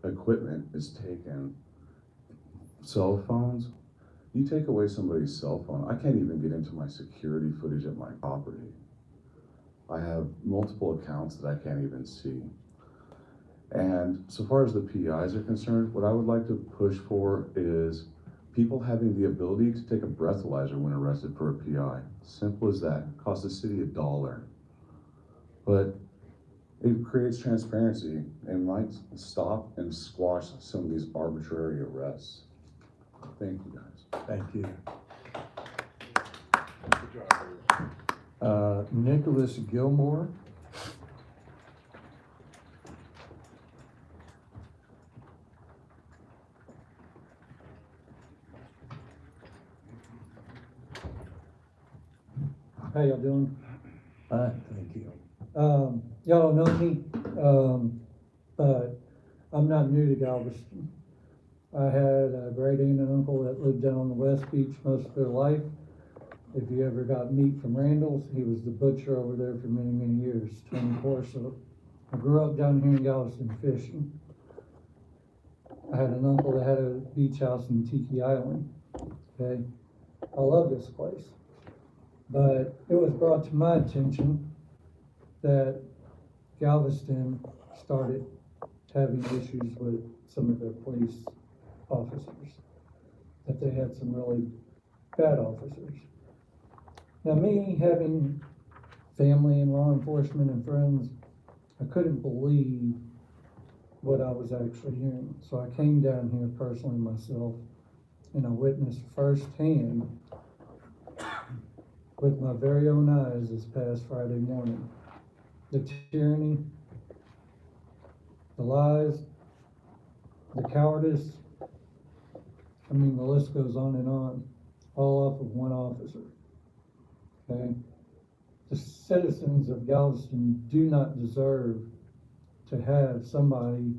Equipment is taken. Cell phones, you take away somebody's cell phone, I can't even get into my security footage at my property. I have multiple accounts that I can't even see. And so far as the PIs are concerned, what I would like to push for is people having the ability to take a breathalyzer when arrested for a PI. Simple as that. Costs the city $1. But it creates transparency and might stop and squash some of these arbitrary arrests. Thank you, guys. Thank you. Nicholas Gilmore. How y'all doing? Fine, thank you. Y'all know me, but I'm not new to Galveston. I had a great aunt and uncle that lived down on the West Beach most of their life. If you ever got meat from Randall's, he was the butcher over there for many, many years, 24. So I grew up down here in Galveston fishing. I had an uncle that had a beach house in Tiki Island. Okay, I love this place. But it was brought to my attention that Galveston started having issues with some of their police officers, that they had some really bad officers. Now, me having family in law enforcement and friends, I couldn't believe what I was actually hearing. So I came down here personally myself, and I witnessed firsthand with my very own eyes this past Friday morning the tyranny, the lies, the cowardice. I mean, the list goes on, all off of one officer. Okay? The citizens of Galveston do not deserve to have somebody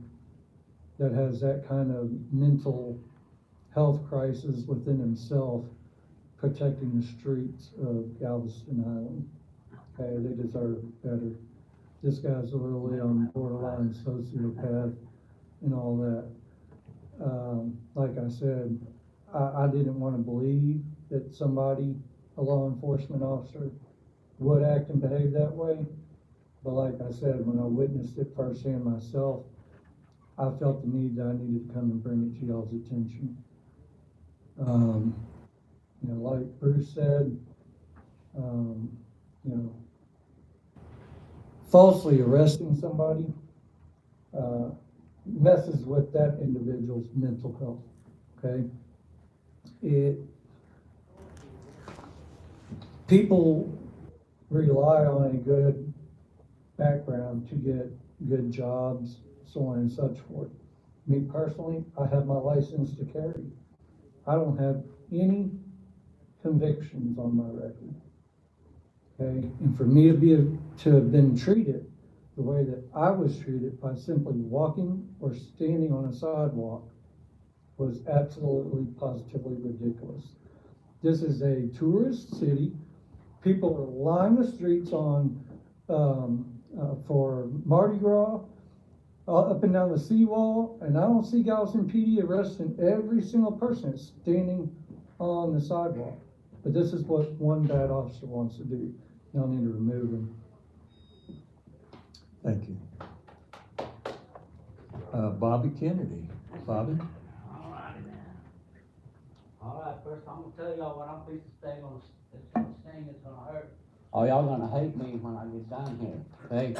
that has that kind of mental health crisis within himself protecting the streets of Galveston Island. Okay, they deserve better. This guy's really on borderline sociopath and all that. Like I said, I didn't want to believe that somebody, a law enforcement officer, would act and behave that way. But like I said, when I witnessed it firsthand myself, I felt the need that I needed to come and bring it to y'all's attention. You know, like Bruce said, you know, falsely arresting somebody messes with that individual's mental health, okay? People rely on a good background to get good jobs, so on and such forth. Me personally, I have my license to carry. I don't have any convictions on my record. Okay, and for me to have been treated the way that I was treated by simply walking or standing on a sidewalk was absolutely positively ridiculous. This is a tourist city. People are lining the streets on, for Mardi Gras, up and down the seawall, and I don't see Galveston PD arresting every single person that's standing on the sidewalk. But this is what one bad officer wants to do. Y'all need to remove him. Thank you. Bobby Kennedy. Bobby? All right, first I'm gonna tell y'all what I'm fixing to say it's gonna sting, it's gonna hurt. Oh, y'all gonna hate me when I get down here, okay?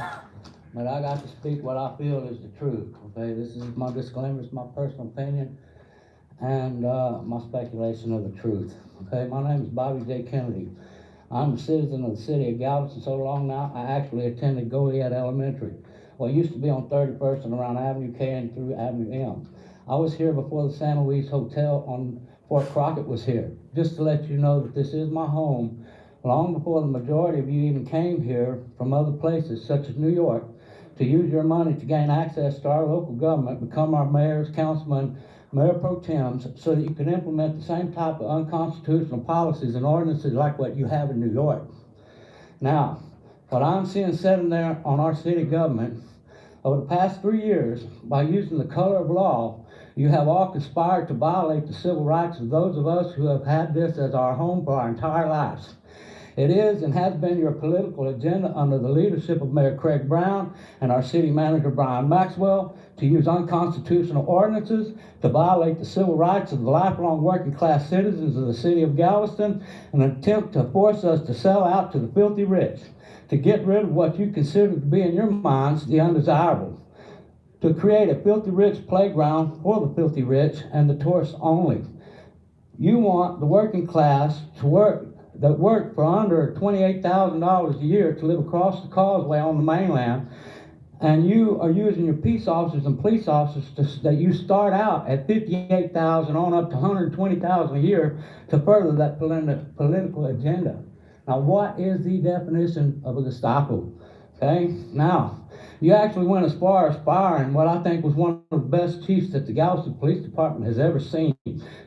But I got to speak what I feel is the truth, okay? This is my disclaimer, it's my personal opinion and my speculation of the truth, okay? My name is Bobby J. Kennedy. I'm a citizen of the city of Galveston so long now, I actually attended Goliad Elementary. Well, it used to be on 31st and around Avenue K and through Avenue M. I was here before the San Luis Hotel on Fort Crockett was here. Just to let you know that this is my home, long before the majority of you even came here from other places, such as New York, to use your money to gain access to our local government, become our mayors, councilmen, mayor pro tems, so that you can implement the same type of unconstitutional policies and ordinances like what you have in New York. Now, what I'm seeing sitting there on our city government, over the past 3 years, by using the color of law, you have all conspired to violate the civil rights of those of us who have had this as our home for our entire lives. It is and has been your political agenda under the leadership of Mayor Craig Brown and our city manager Brian Maxwell to use unconstitutional ordinances to violate the civil rights of the lifelong working class citizens of the city of Galveston, an attempt to force us to sell out to the filthy rich, to get rid of what you consider to be in your minds the undesirable, to create a filthy rich playground for the filthy rich and the tourists only. You want the working class to work for under $28,000 a year to live across the causeway on the mainland, and you are using your peace officers and police officers that you start out at $58,000 on up to $120,000 a year to further that political agenda. Now, what is the definition of a Gestapo? Okay, now, you actually went as far as firing what I think was one of the best chiefs that the Galveston Police Department has ever seen,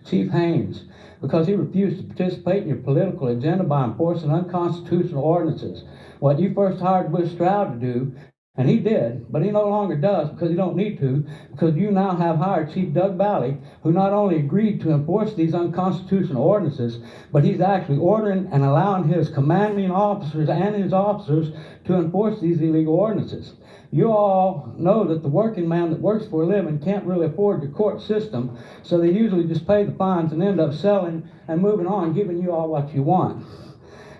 Chief Haynes, because he refused to participate in your political agenda by enforcing unconstitutional ordinances. What you first hired Will Stroud to do, and he did, but he no longer does because he don't need to, because you now have hired Chief Doug Valley, who not only agreed to enforce these unconstitutional ordinances, but he's actually ordering and allowing his commanding officers and his officers to enforce these illegal ordinances. You all know that the working man that works for a living can't really afford the court system, so they usually just pay the fines and end up selling and moving on, giving you all what you want.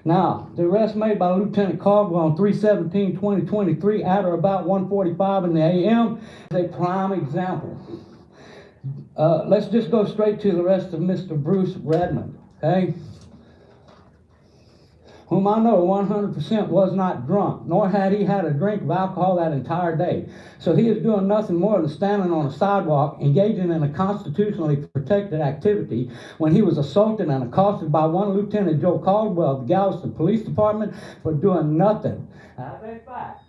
Now, the arrest made by Lieutenant Caldwell on 3/17/2023 at or about 1:45 in the a.m. is a prime example. Let's just go straight to the arrest of Mr. Bruce Redmond, okay? Whom I know 100% was not drunk, nor had he had a drink of alcohol that entire day. So he is doing nothing more than standing on a sidewalk, engaging in a constitutionally protected activity when he was assaulted and accosted by one Lieutenant Joe Caldwell of the Galveston Police Department for doing nothing. As a fact,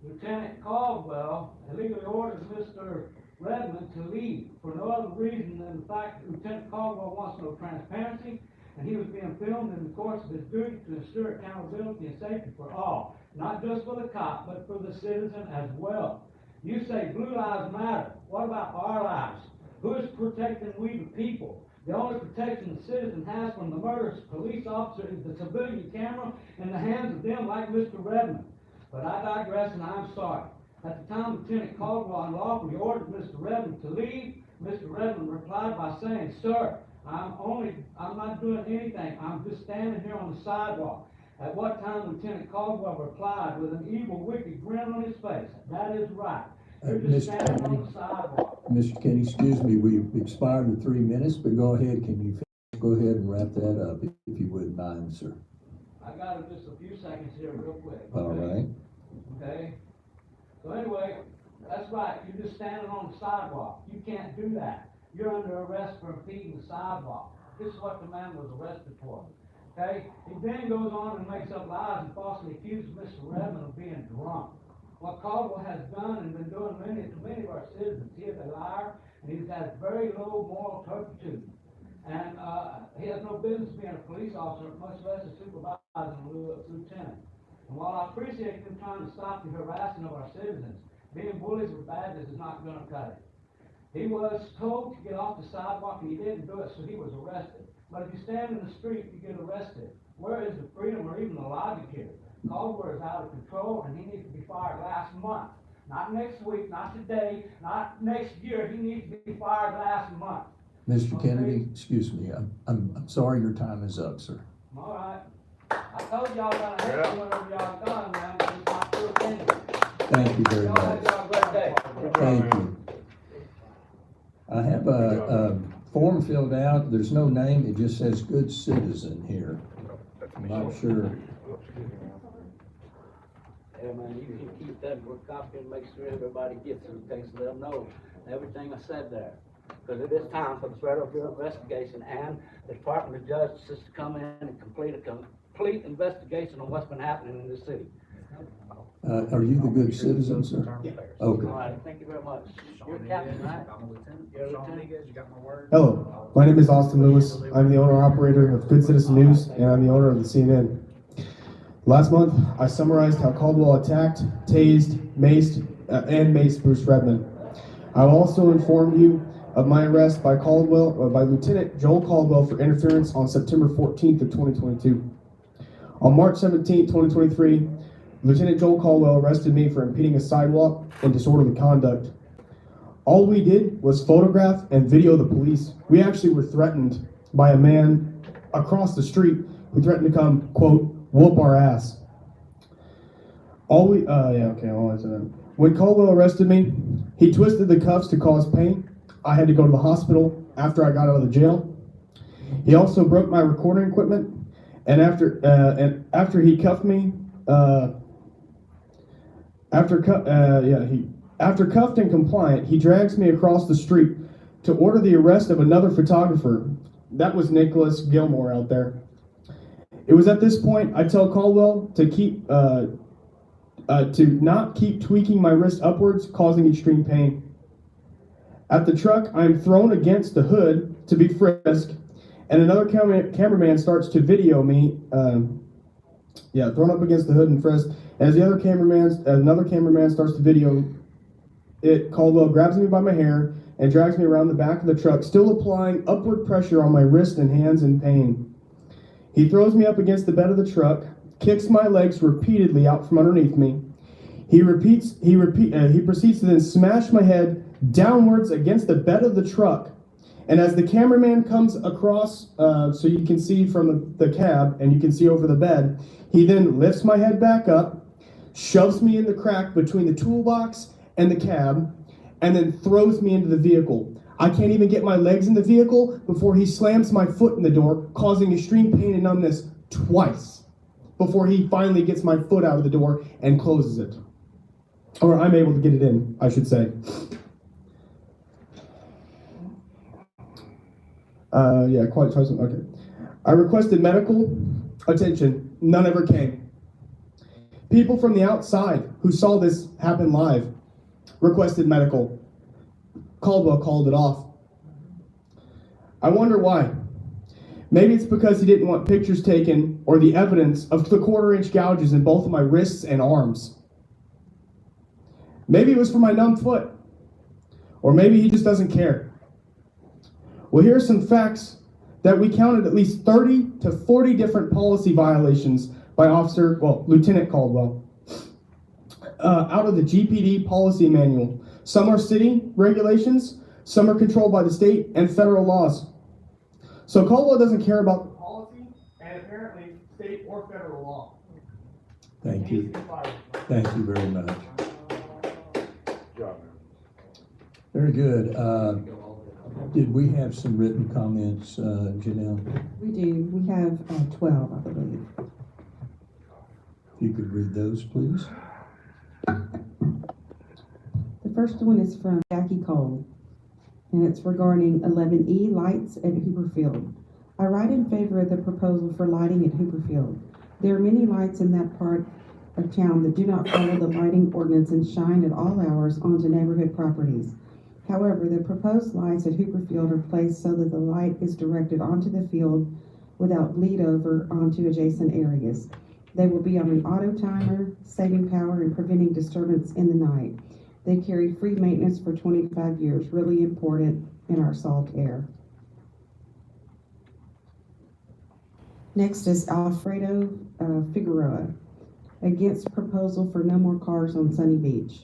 Lieutenant Caldwell illegally ordered Mr. Redmond to leave for no other reason than the fact that Lieutenant Caldwell wants no transparency, and he was being filmed in the course of his duty to ensure accountability and safety for all, not just for the cop, but for the citizen as well. You say blue lives matter. What about our lives? Who is protecting we the people? The only protection the citizen has from the murderous police officer is the civilian camera in the hands of them like Mr. Redmond. But I digress, and I'm sorry. At the time Lieutenant Caldwell unlawfully ordered Mr. Redmond to leave, Mr. Redmond replied by saying, "Sir, I'm not doing anything. I'm just standing here on the sidewalk." At what time Lieutenant Caldwell replied with an evil, wicked grin on his face, "That is right. You're just standing on the sidewalk." Mr. Kenny, excuse me, we've expired the 3 minutes, but go ahead, can you go ahead and wrap that up if you wouldn't mind, sir? I got just a few seconds here real quick. All right. Okay? So anyway, that's right. You're just standing on the sidewalk. You can't do that. You're under arrest for impeding the sidewalk. This is what the man was arrested for. Okay? He then goes on and makes up lies and falsely accuses Mr. Redmond of being drunk. What what Caldwell has done and been doing to many of our citizens. He is a liar, and he has very low moral turpitude. And he has no business being a police officer, much less a supervisor and a lieutenant. And while I appreciate them trying to stop the harassing of our citizens, being bullies with badges is not going to cut it. He was told to get off the sidewalk, and he didn't do it, so he was arrested. But if you stand in the street, you get arrested. Where is the freedom or even the logic here? Caldwell is out of control, and he needs to be fired last month. Not next week, not today, not next year. He needs to be fired last month. Mr. Kennedy, excuse me, I'm sorry your time is up, sir. All right. I told y'all gonna hate me whenever y'all done, man. It's my true opinion. Thank you very Y'all much. have y'all a great day. Thank you. I have a form filled out. There's no name. It just says good citizen here. I'm not sure. Yeah, man, you can keep that for a copy and make sure everybody gets it in case let them know everything I said there. Because it is time for the Federal Bureau of Investigation and the Department of Justice to come in and complete a complete investigation on what's been happening in this city. Are you the good citizen, sir? Yeah. Okay. All right, thank you very much. You're a captain, right? You're a lieutenant? Hello, my name is Austin Lewis. I'm the owner-operator of Good Citizen News, and I'm the owner of the CNN. Last month, I summarized how Caldwell attacked, tased, maced Bruce Redmond. I will also inform you of my arrest by Lieutenant Joel Caldwell for interference on September 14th of 2022. On March 17th, 2023, Lieutenant Joel Caldwell arrested me for impeding a sidewalk and disorderly conduct. All we did was photograph and video the police. We actually were threatened by a man across the street who threatened to come, quote, whoop our ass. When Caldwell arrested me, he twisted the cuffs to cause pain. I had to go to the hospital after I got out of the jail. He also broke my recording equipment, and after he cuffed me, after cuffed and compliant, he drags me across the street to order the arrest of another photographer. That was Nicholas Gilmore out there. It was at this point I tell Caldwell to not keep tweaking my wrist upwards, causing extreme pain. At the truck, I am thrown against the hood to be frisked, and another cameraman starts to video me. Thrown up against the hood and frisked. As another cameraman starts to video it, Caldwell grabs me by my hair and drags me around the back of the truck, still applying upward pressure on my wrist and hands in pain. He throws me up against the bed of the truck, kicks my legs repeatedly out from underneath me. He proceeds to then smash my head downwards against the bed of the truck. And as the cameraman comes across, so you can see from the cab and you can see over the bed, he then lifts my head back up, shoves me in the crack between the toolbox and the cab, and then throws me into the vehicle. I can't even get my legs in the vehicle before he slams my foot in the door, causing extreme pain and numbness twice, before he finally gets my foot out of the door and closes it. Or I'm able to get it in, I should say. Okay. I requested medical attention. None ever came. People from the outside who saw this happen live requested medical. Caldwell called it off. I wonder why. Maybe it's because he didn't want pictures taken or the evidence of the 1/4-inch gouges in both of my wrists and arms. Maybe it was for my numb foot. Or maybe he just doesn't care. Well, here are some facts that we counted at least 30 to 40 different policy violations by Lieutenant Caldwell. Out of the GPD policy manual. Some are city regulations, some are controlled by the state and federal laws. So Caldwell doesn't care about the policy and apparently state or federal law. Thank you. Thank you very much. Very good. Did we have some written comments, Janelle? We do. We have 12, I believe. If you could read those, please. The first one is from Jackie Cole, and it's regarding 11E lights at Hooper Field. I write in favor of the proposal for lighting at Hooper Field. There are many lights in that part of town that do not follow the lighting ordinance and shine at all hours onto neighborhood properties. However, the proposed lights at Hooper Field are placed so that the light is directed onto the field without bleed over onto adjacent areas. They will be on an auto timer, saving power and preventing disturbance in the night. They carry free maintenance for 25 years, really important in our salt air. Next is Alfredo Figueroa, against proposal for no more cars on Sunny Beach.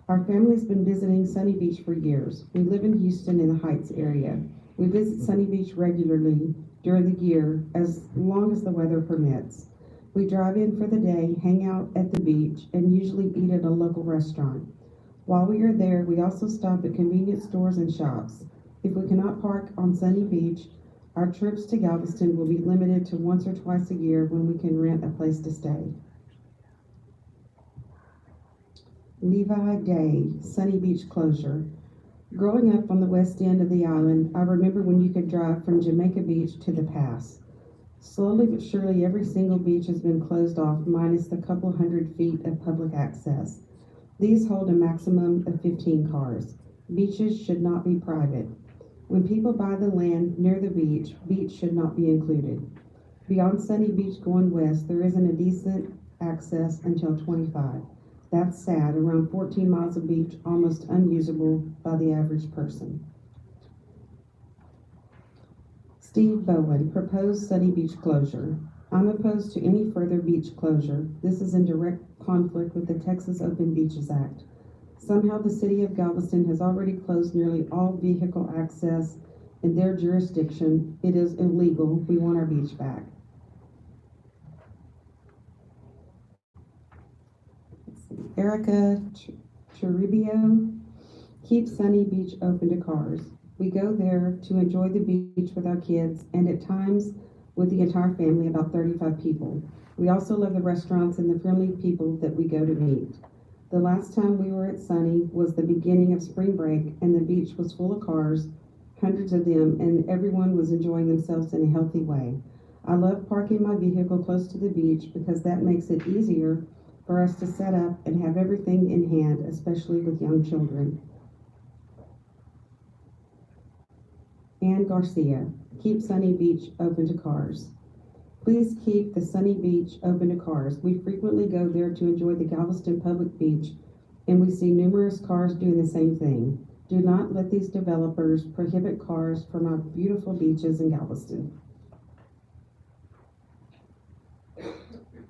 Our family's been visiting Sunny Beach for years. We live in Houston in the Heights area. We visit Sunny Beach regularly during the year as long as the weather permits. We drive in for the day, hang out at the beach, and usually eat at a local restaurant. While we are there, we also stop at convenience stores and shops. If we cannot park on Sunny Beach, our trips to Galveston will be limited to once or twice a year when we can rent a place to stay. Levi Day, Sunny Beach closure. Growing up on the west end of the island, I remember when you could drive from Jamaica Beach to the pass. Slowly but surely, every single beach has been closed off, minus the couple hundred feet of public access. These hold a maximum of 15 cars. Beaches should not be private. When people buy the land near the beach, beach should not be included. Beyond Sunny Beach going west, there isn't a decent access until 25. That's sad, around 14 miles of beach, almost unusable by the average person. Steve Bowen, proposed Sunny Beach closure. I'm opposed to any further beach closure. This is in direct conflict with the Texas Open Beaches Act. Somehow the city of Galveston has already closed nearly all vehicle access in their jurisdiction. It is illegal. We want our beach back. Erica Toribio, keep Sunny Beach open to cars. We go there to enjoy the beach with our kids and at times with the entire family, about 35 people. We also love the restaurants and the friendly people that we go to meet. The last time we were at Sunny was the beginning of spring break and the beach was full of cars, hundreds of them, and everyone was enjoying themselves in a healthy way. I love parking my vehicle close to the beach because that makes it easier for us to set up and have everything in hand, especially with young children. Ann Garcia, keep Sunny Beach open to cars. Please keep the Sunny Beach open to cars. We frequently go there to enjoy the Galveston public beach, and we see numerous cars doing the same thing. Do not let these developers prohibit cars from our beautiful beaches in Galveston.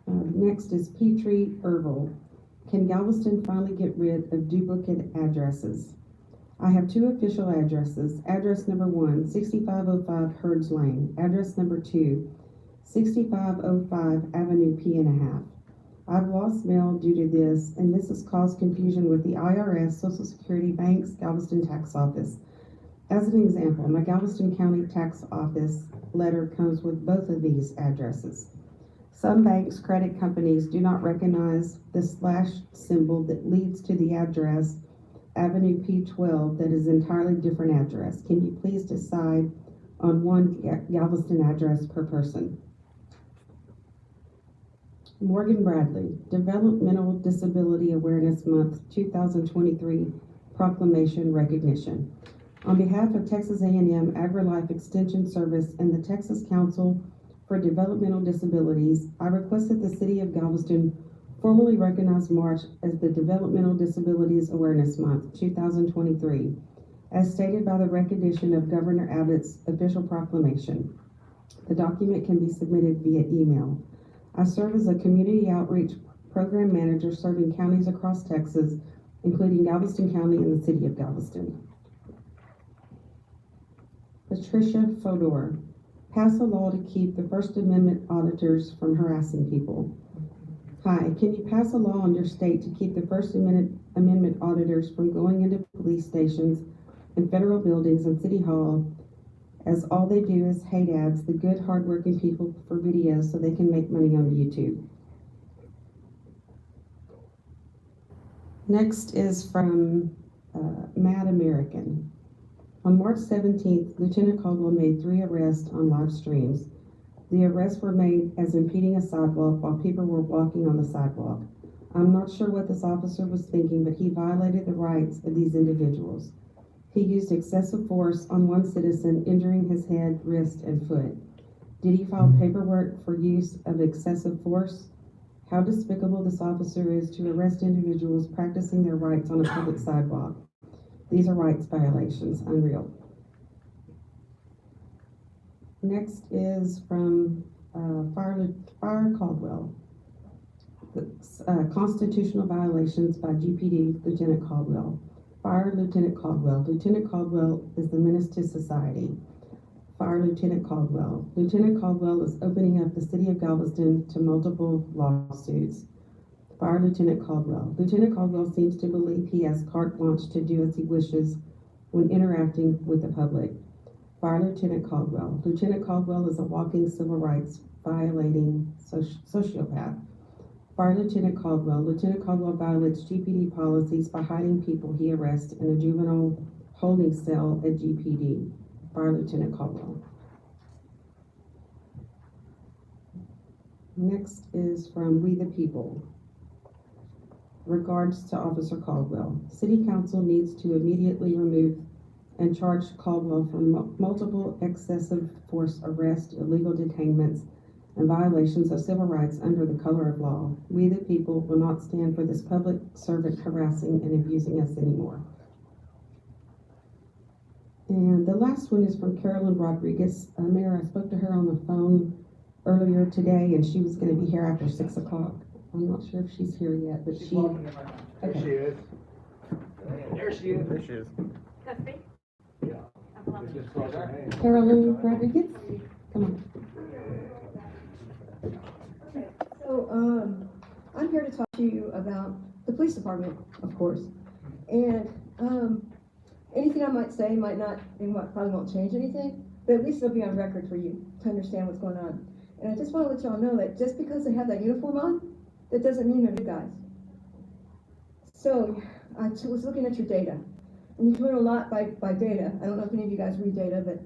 Next is Petrie Ervil. Can Galveston finally get rid of duplicate addresses? I have two official addresses. Address number 1, 6505 Herds Lane. Address number 2, 6505 Avenue P&a-half. I've lost mail due to this, and this has caused confusion with the IRS, Social Security, banks, Galveston Tax Office. As an example, my Galveston County Tax Office letter comes with both of these addresses. Some banks, credit companies do not recognize the slash symbol that leads to the address Avenue P12 that is entirely different address. Can you please decide on one Galveston address per person? Morgan Bradley, Developmental Disability Awareness Month 2023 Proclamation Recognition. On behalf of Texas A&M AgriLife Extension Service and the Texas Council for Developmental Disabilities, I request that the City of Galveston formally recognize March as the Developmental Disabilities Awareness Month 2023, as stated by the recognition of Governor Abbott's official proclamation. The document can be submitted via email. I serve as a community outreach program manager serving counties across Texas, including Galveston County and the City of Galveston. Patricia Fodor, pass a law to keep the First Amendment auditors from harassing people. Hi, can you pass a law in your state to keep the First Amendment auditors from going into police stations and federal buildings and City Hall, as all they do is hate ads the good, hardworking people for videos so they can make money on YouTube? Next is from Mad American. On March 17th, Lieutenant Caldwell made 3 arrests on live streams. The arrests were made as impeding a sidewalk while people were walking on the sidewalk. I'm not sure what this officer was thinking, but he violated the rights of these individuals. He used excessive force on one citizen, injuring his head, wrist, and foot. Did he file paperwork for use of excessive force? How despicable this officer is to arrest individuals practicing their rights on a public sidewalk. These are rights violations, unreal. Next is from Fire Caldwell. Constitutional violations by GPD Lieutenant Caldwell. Fire Lieutenant Caldwell. Lieutenant Caldwell is the menace to society. Fire Lieutenant Caldwell. Lieutenant Caldwell is opening up the city of Galveston to multiple lawsuits. Fire Lieutenant Caldwell. Lieutenant Caldwell seems to believe he has carte blanche to do as he wishes when interacting with the public. Fire Lieutenant Caldwell. Lieutenant Caldwell is a walking civil rights violating sociopath. Fire Lieutenant Caldwell. Lieutenant Caldwell violates GPD policies by hiding people he arrests in a juvenile holding cell at GPD. Fire Lieutenant Caldwell. Next is from We the People. Regards to Officer Caldwell. City Council needs to immediately remove and charge Caldwell for multiple excessive force arrests, illegal detainments, and violations of civil rights under the color of law. We the people will not stand for this public servant harassing and abusing us anymore. And the last one is from Carolyn Rodriguez. Mayor, I spoke to her on the phone earlier today, and she was going to be here after 6 o'clock. I'm not sure if she's here yet, but she. There she is. There she is. There she is. Carolyn Rodriguez, come on. So, I'm here to talk to you about the police department, of course. And, anything I might say might not, probably won't change anything, but at least it'll be on record for you to understand what's going on. And I just want to let y'all know that just because they have that uniform on, that doesn't mean they're good guys. So, I was looking at your data, and you can learn a lot by data. I don't know if any of you guys read data, but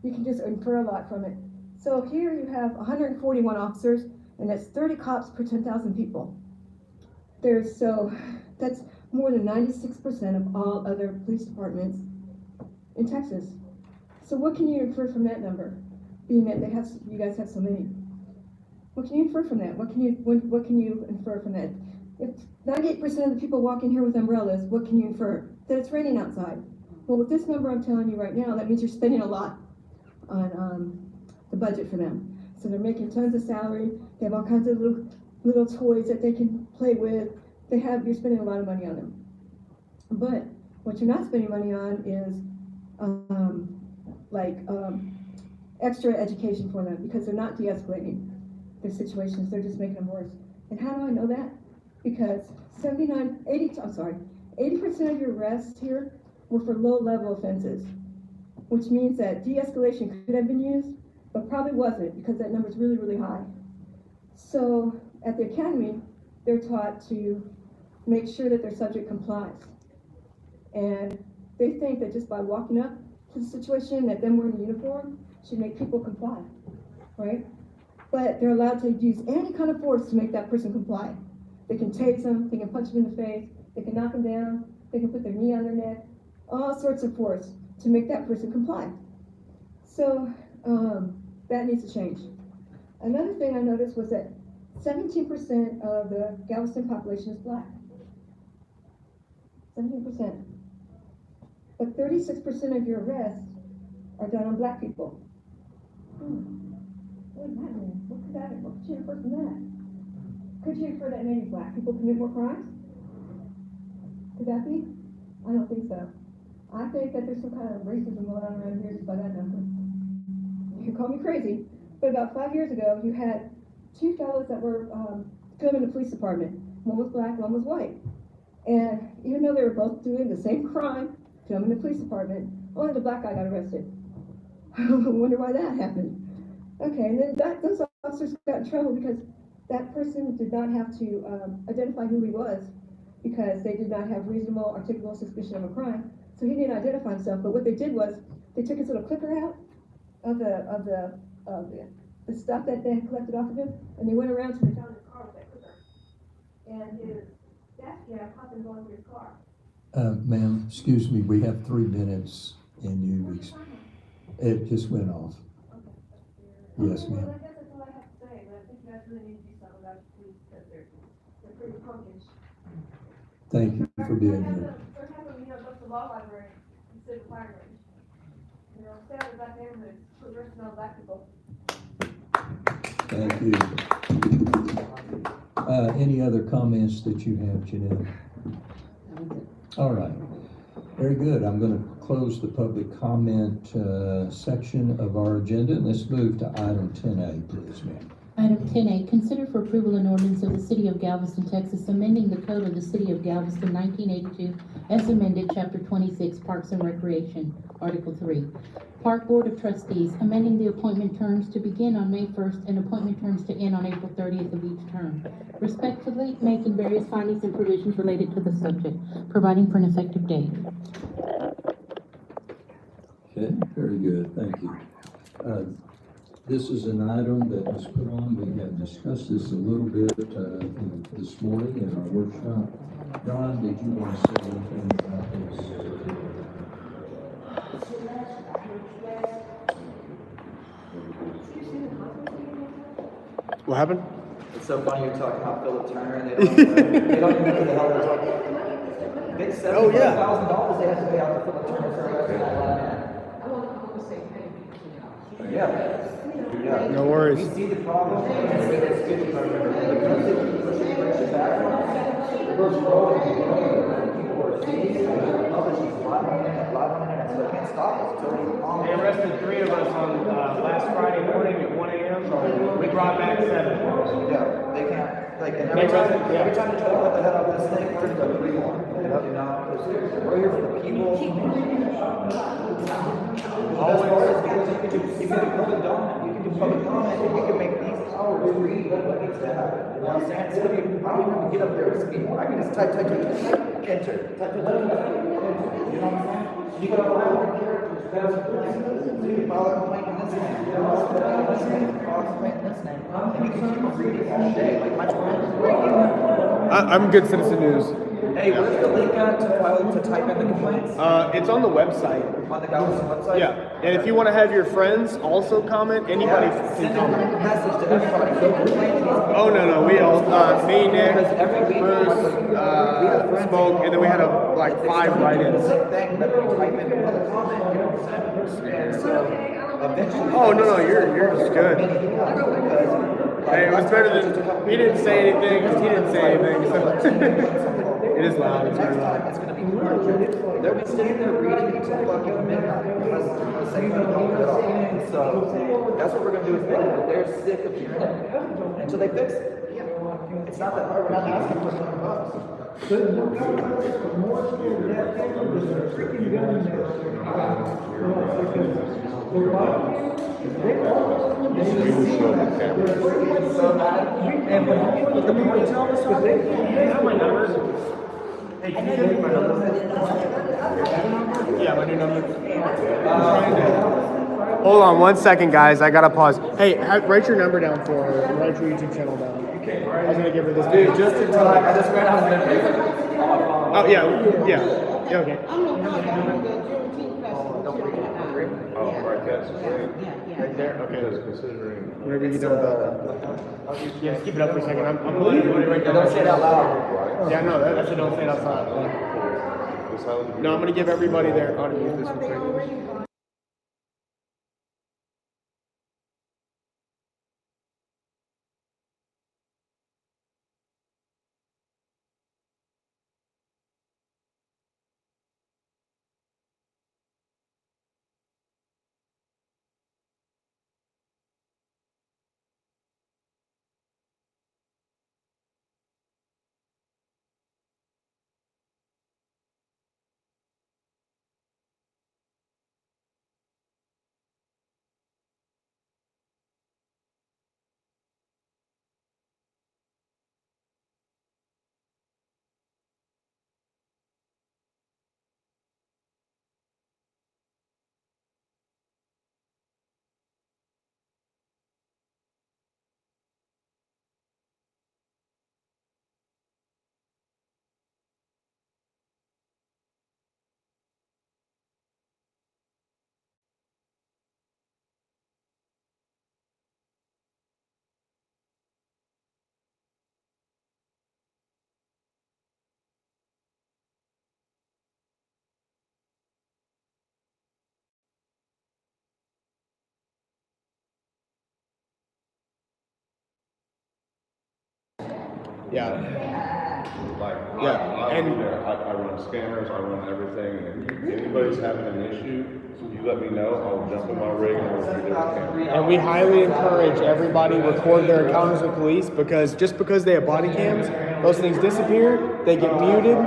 you can just infer a lot from it. So here you have 141 officers, and that's 30 cops per 10,000 people. That's more than 96% of all other police departments in Texas. So what can you infer from that number, being that you guys have so many? What can you infer from that? What can you infer from that? If 98% of the people walk in here with umbrellas, what can you infer? That it's raining outside. Well, with this number I'm telling you right now, that means you're spending a lot on the budget for them. So they're making tons of salary. They have all kinds of little toys that they can play with. You're spending a lot of money on them. But what you're not spending money on is extra education for them, because they're not de-escalating their situations. They're just making them worse. And how do I know that? Because 80% of your arrests here were for low-level offenses, which means that de-escalation could have been used, but probably wasn't, because that number is really, really high. So at the academy, they're taught to make sure that their subject complies. And they think that just by walking up to the situation, that them wearing a uniform should make people comply, right? But they're allowed to use any kind of force to make that person comply. They can tase them, they can punch them in the face, they can knock them down, they can put their knee on their neck, all sorts of force to make that person comply. So that needs to change. Another thing I noticed was that 17% of the Galveston population is black. 17%. But 36% of your arrests are done on black people. What does that mean? What could you infer from that? Could you infer that maybe black people commit more crimes? Could that be? I don't think so. I think that there's some kind of racism going on around here just by that number. You can call me crazy, but about 5 years ago, you had two fellows that were filming the police department. One was black, one was white. And even though they were both doing the same crime, filming the police department, only the black guy got arrested. I wonder why that happened. Okay, and then those officers got in trouble because that person did not have to identify who he was, because they did not have reasonable, articulable suspicion of a crime. So he didn't identify himself. But what they did was they took his little clicker out of the stuff that they had collected off of him, and they went around to the found his car with that clicker. and his dash cam happened to go into his car. Ma'am, excuse me, we have 3 minutes and it just went off. Yes, Well, ma'am. I guess that's all I have to say, but I think you guys really need to do something about the police, because they're pretty punkish. Thank you for being here. They're having, go to the law library instead of fire range. Stay out of black neighborhoods, put risks on black people. Thank you. Any other comments that you have, Janelle? All right. Very good. I'm going to close the public comment section of our agenda. Let's move to item 10A, please, ma'am. Item 10A, consider for approval an ordinance of the City of Galveston, Texas, amending the Code of the City of Galveston, 1982, as amended, Chapter 26, Parks and Recreation, Article 3. Park Board of Trustees, amending the appointment terms to begin on May 1st and appointment terms to end on April 30th of each term. Respectfully, making various findings and provisions related to the subject, providing for an effective date. Okay, very good. Thank you. This is an item that was put on. We have discussed this a little bit this morning in our workshop. Don, did you want to say anything about this? What happened? It's so funny you're talking about Philip Turner and they don't even know who the hell they're talking about. Big $75,000 they have to pay out to Philip Turner for a record of that man. Yeah. No worries. We see the problem. It's good. Because they keep pushing back, it goes wrong. People are publishing live on the internet, so they can't stop us. It's already on. They arrested 3 of us on last Friday morning at 1 a.m. We brought back 7. Yeah, they can't, like, and every time they try to cut the head off this thing, we're gonna go 3 more. You know, because we're here for the people. Always, you can do public comment, and you can make these powers read what needs to happen. You know what I'm saying? Instead of I don't even have to get up there and speak. I can just type, enter. Type, enter. You know what I'm saying? You can file your characters, you can file a complaint in this name, you know, file a complaint in this name, and you can keep them reading all day, like my I'm Good Citizen News. Hey, where's the link at to type in the complaints? It's on the website. On the Galveston website? Yeah, and if you want to have your friends also comment, anybody can comment. Send a message to everybody. Don't complain to these people. Oh, no, we all, me, Nick, Because every week, Bruce, Smoke, and then we had 5 write-ins. The same thing, but we type in another comment, you know what I'm saying? And so, eventually. Oh, no, you're just good. Hey, it was better than, he didn't say anything, he didn't say anything, so. It is loud, it's very loud. It's gonna be hard. They'll be sitting there reading until fucking midnight because the same thing don't get off. So that's what we're gonna do with them. They're sick of hearing it until they fix it. It's not that hard. We're not asking for Hey, can you give me my number? Yeah, my new number. Hold on 1 second, guys. I gotta pause. Hey, write your number down for her. Write your YouTube channel down. I was gonna give her this. Dude, just in time. I just ran out of memory. Oh, yeah, okay. Oh, right, that's Right there? Okay. because considering. Whenever you done yeah, just keep it up for a second. I'm pulling it right now. Don't say it out loud. Yeah, no, that's a don't say it outside. No, I'm gonna give everybody their audio use this real quick. Yeah. Like, Yeah, I run scanners, I run everything, and if anybody's having an issue, you let me know, I'll jump in my rig and we'll be there with cameras. And we highly encourage everybody record their encounters with police, because just because they have body cams, those things disappear, they get muted,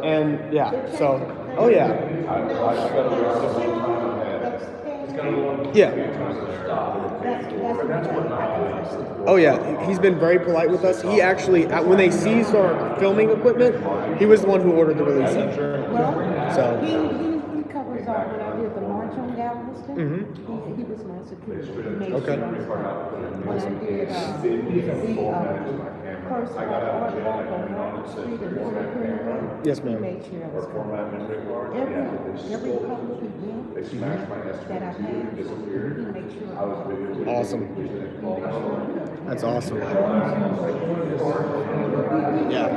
and yeah, so, oh yeah. I gotta watch it one time ahead. Yeah. Oh yeah, he's been very polite with us. He actually, when they seized our filming equipment, he was the one who ordered the release. So. He covers up when I did the march on Galveston. He was my security. He made Okay. sure when I did first walk on Market Street and Hurricane, Yes, ma'am. he made sure I was covered. Every public event that I've had, he made sure I was covered. Awesome. That's awesome. Yeah.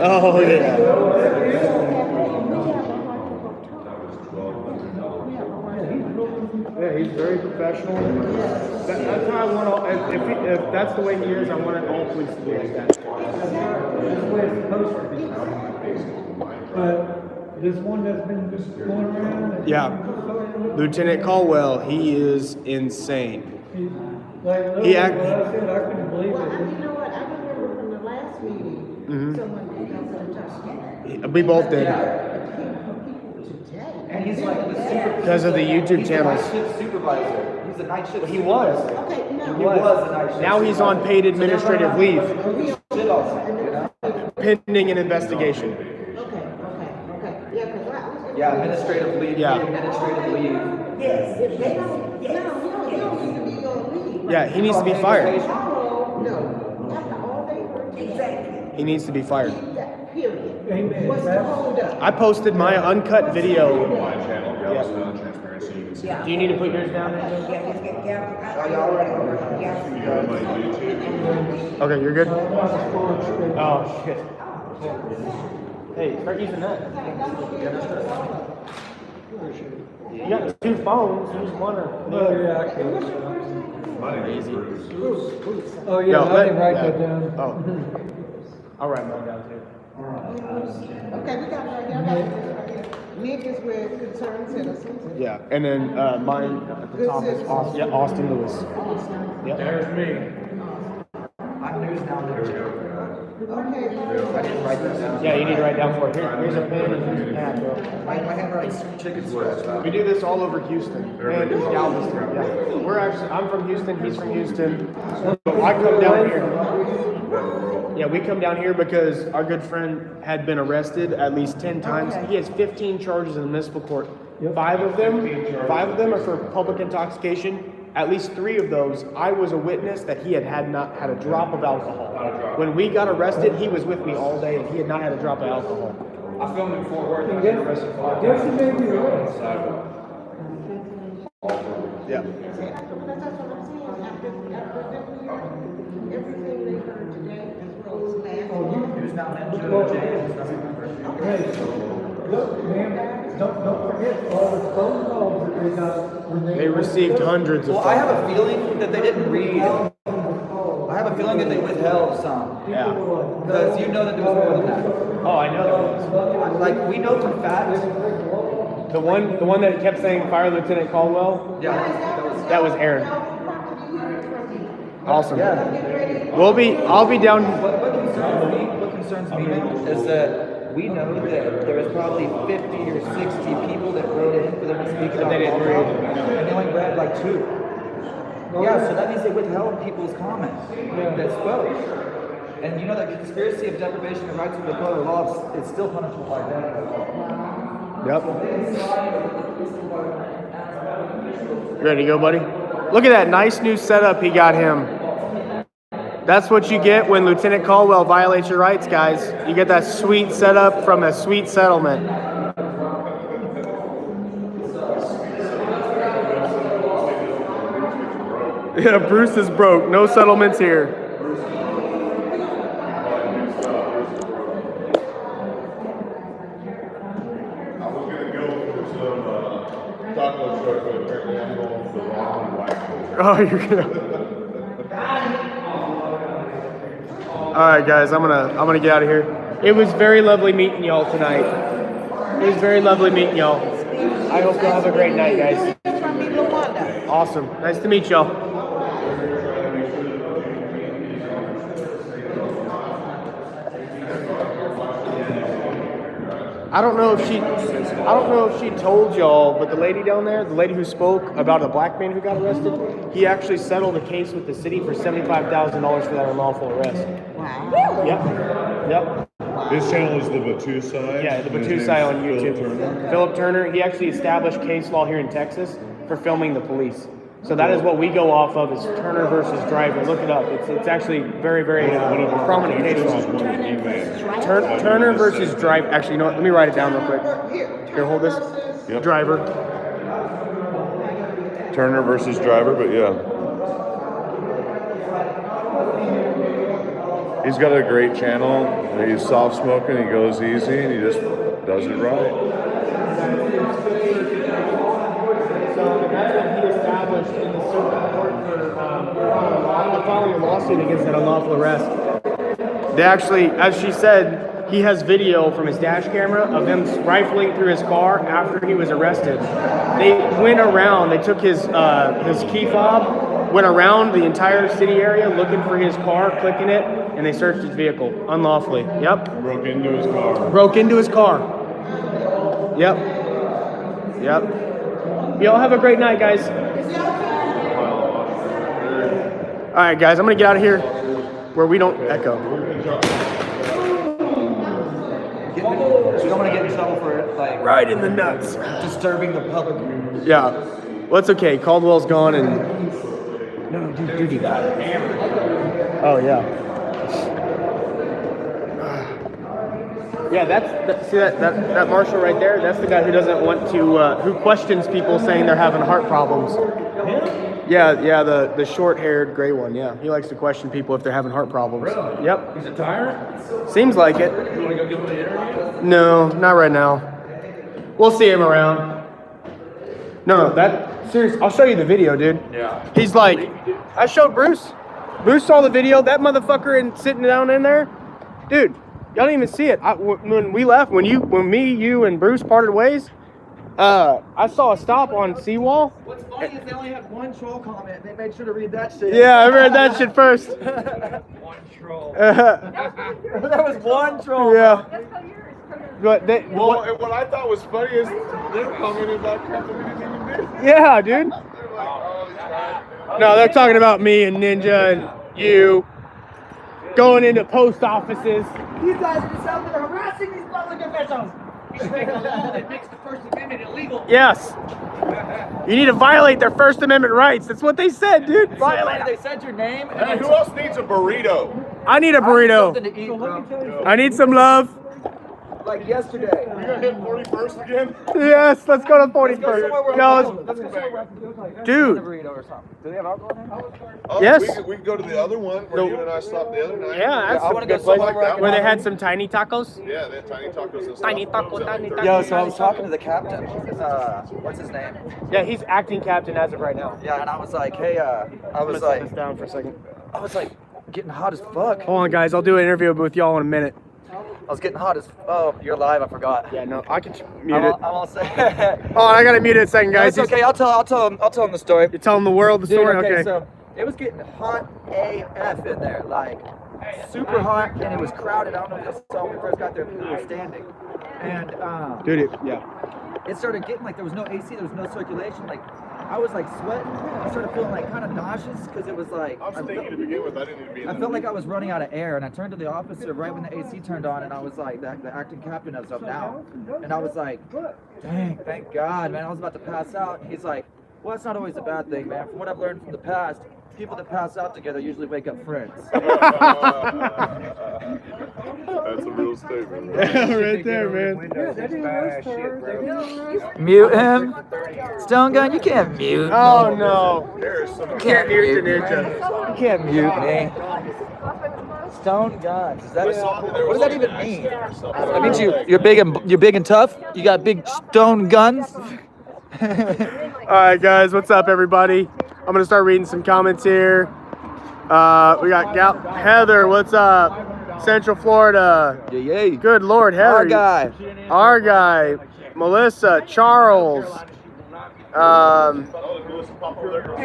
Oh yeah. Yeah, he's very professional. That's how I want all. If that's the way he is, I want all police to be like that. That's the way it's supposed to be. But this one that's been going around. Yeah. Lieutenant Caldwell, he is insane. Like, He I said, I couldn't believe it. You know what, I remember from the last meeting, someone did that. We both did. And he's like the super. Because of the YouTube channels. He's the night shift supervisor. He's a night shift. He was. Okay, no. He was a night shift. Now he's on paid administrative leave, Shit also, you know? pending an investigation. Yeah, administrative leave. Yeah. Administrative leave. Yes, if they don't, no, need to be on leave. Yeah, he needs to be fired. No, after all they work. Exactly. He needs to be fired. Period. What's the hold up? I posted my uncut video. My channel, Galveston Transparency, you can see. Do you need to put yours down? Okay, you're good? Oh, shit. Hey, start using that. You got two phones, use one or... Oh, yeah, I can. My name is Bruce. Oh, yeah, I can write that down. Oh. I'll write mine down too. Okay, we got right here. Nick is with Concerned Citizens. Yeah, and then mine at the top is Austin, yeah, Austin Lewis. Yep. There's me. I'm news now. Okay. I didn't write that down. Yeah, you need to write down for it. Here's a pen and here's a pad, bro. My handwriting's chicken scratch. We do this all over Houston and Galveston. Yeah. We're actually, I'm from Houston, he's from Houston. So I come down here. Yeah, we come down here because our good friend had been arrested at least 10 times. He has 15 charges in the municipal court. 5 of them are for public intoxication. At least 3 of those, I was a witness that he had not had a drop of alcohol. When we got arrested, he was with me all day and he had not had a drop of alcohol. I filmed in Fort Worth and I got arrested 5 times. Yes, you may be right. Yeah. That's what I'm saying. Everything they heard today, as well as last. News now, man. Look, ma'am, don't forget all the phone calls that they got when They received hundreds of Well, I have a feeling that they didn't read. I have a feeling that they withheld some. Yeah. Because you know that there was more than that. Oh, I know there was. Like, we know for fact. The one that kept saying fire Lieutenant Caldwell? Yeah. That was Aaron. Awesome. Yeah. I'll be down. What concerns me now is that we know that there was probably 50 or 60 people that wrote in for them to speak about alcohol, and they only read like 2. Yeah, so that means they withheld people's comments that spoke. And you know that conspiracy of deprivation of rights of the code of law is still punishable by death. Yep. You ready to go, buddy? Look at that nice new setup he got him. That's what you get when Lieutenant Caldwell violates your rights, guys. You get that sweet setup from a sweet settlement. Yeah, Bruce is broke. No settlements here. Taco truck, but apparently I'm going for the wrong white. Oh, you're gonna. All right, guys, I'm gonna get out of here. It was very lovely meeting y'all tonight. It was very lovely meeting y'all. I hope y'all have a great night, guys. Awesome. Nice to meet y'all. I don't know if she told y'all, but the lady down there, the lady who spoke about a black man who got arrested, he actually settled a case with the city for $75,000 for that unlawful arrest. Wow. Yep. His channel is the Batusai. Yeah, the and his Batusai name's on YouTube. Philip Turner, he actually established case law here in Texas for filming the police. So that is what we go off of, is Turner versus Driver. Look it up. It's actually very, very prominent case law. Turner versus Driver. Actually, you know what? Let me write it down real quick. Here, hold this. Yep. Driver. Turner versus Driver, but yeah. He's got a great channel. He's soft smoking, he goes easy, and he just does it right. So that's what he established in the circuit court for filing a lawsuit against that unlawful arrest. They actually, as she said, he has video from his dash camera of them rifling through his car after he was arrested. They went around, they took his key fob, went around the entire city area looking for his car, clicking it, and they searched his vehicle unlawfully. Yep. Broke into his car. Broke into his car. Yep. Yep. Y'all have a great night, guys. All right, guys, I'm gonna get out of here where we don't echo. You don't want to get in trouble for like right in the nuts, disturbing the public. Yeah, well, it's okay. Caldwell's gone, and No, dude, got hammered. oh yeah, yeah. See that marshal right there. That's the guy who doesn't want to, who questions people saying they're having heart problems. Yeah, the short-haired gray one. Yeah, he likes to question people if they're having heart problems. Really? Yep. He's a tyrant? Seems like it. You want to go give him an interview? No, not right now. We'll see him around. No, that serious. I'll show you the video, dude. Yeah. He's like, I showed Bruce. Bruce saw the video. That motherfucker sitting down in there, dude. Y'all didn't even see it. When we left, when me, you, and Bruce parted ways, I saw a stop on Seawall. What's funny is they only had one troll comment. They made sure to read that shit. Yeah, I read that shit first. One troll. That was one troll. Yeah. What I thought was funny is they're commenting about crap that we didn't even do. Yeah, dude. No, they're talking about me and Ninja and you going into post offices. You guys are just out there harassing these public officials. You should make a law that makes the First Amendment illegal. Yes. You need to violate their First Amendment rights. That's what they said, dude. Violate. They said your name. Hey, who else needs a burrito? I need a burrito. Something to eat, bro. I need some love. Like yesterday. You gonna hit 41st again? Yes, let's go to 41st. No, Let's go somewhere where dude. a burrito or something. Do they have alcohol in there? Oh, Yes. We can go to the other one where you and I stopped the other night. Yeah, that's I a wanna go good place. somewhere where I can Where they have- had some tiny tacos. Yeah, they had tiny tacos and stuff. Tiny taco, tiny taco. Yo, so I was talking to the captain. What's his name? Yeah, he's acting captain as of right now. Yeah, and I was like, hey, I was Set like, this down for a second. I was like, getting hot as fuck. Hold on, guys. I'll do an interview with y'all in a minute. I was getting hot as. Oh, you're live. I forgot. Yeah, no, I can mute it. I'm all set. Oh, I gotta mute it a second, guys. No, it's okay. I'll tell him the story. You're telling the world the Dude, story. okay, so it was getting hot AF in there, like super hot, and it was crowded. I don't know if you saw when we first got there. People were standing, and Dude, yeah. it started getting like there was no AC, there was no circulation. Like I was like sweating. I started feeling like kind of nauseous because it was like. I was thinking to begin with, I didn't need to be in I felt like I was running out of air, and I turned to the officer right when the AC turned on, and I was like, the acting captain was up now, and I was like, dang, thank God, man, I was about to pass out. And he's like, well, that's not always a bad thing, man. From what I've learned from the past, people that pass out together usually wake up friends. That's a real statement. Right there, man. Mute him. Stone Gun, you can't mute. Oh no. You Can't mute the ninja. You can't mute me. Stone Guns. What does that even mean? That means you're big and tough. You got big stone guns. All right, guys. What's up, everybody? I'm gonna start reading some comments here. We got Heather, what's up? Central Florida. Yeah. Good Lord, Heather. Our guy. Our guy. Melissa, Charles. Dude,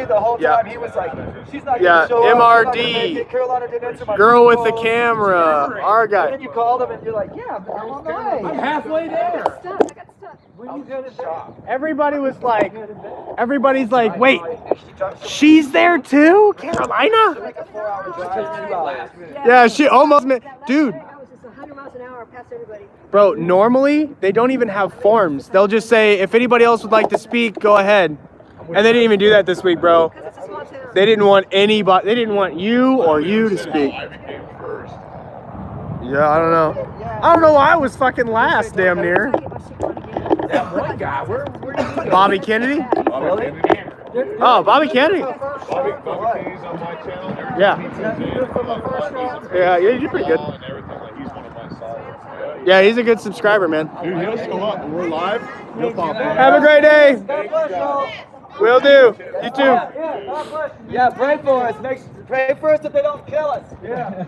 the whole time he was like, she's not gonna show up. MRD. She's not gonna make it. Carolina didn't answer my Girl with the phone. camera. Our And guy. then you called him and you're like, yeah, I'm on the way. I'm halfway there. I got stuck. Everybody's like, wait, she's there too? Carolina? Like a 4-hour drive, 2 hours. Yeah, she almost made, dude. I was just 100 miles an hour past everybody. Bro, normally they don't even have forms. They'll just say, if anybody else would like to speak, go ahead. And they didn't even do that this week, bro. They didn't want anybody, they didn't want you or you to speak. Yeah, I don't know. I don't know why I was fucking last, damn near. That one guy, where Bobby Kennedy? Oh, Bobby Kennedy. Yeah. Yeah, you're pretty good. Yeah, he's a good subscriber, man. Dude, he'll show up. We're live. He'll pop up. Have a great day. Will do. You too. Yeah, pray for us. Pray for us that they don't kill us. Yeah.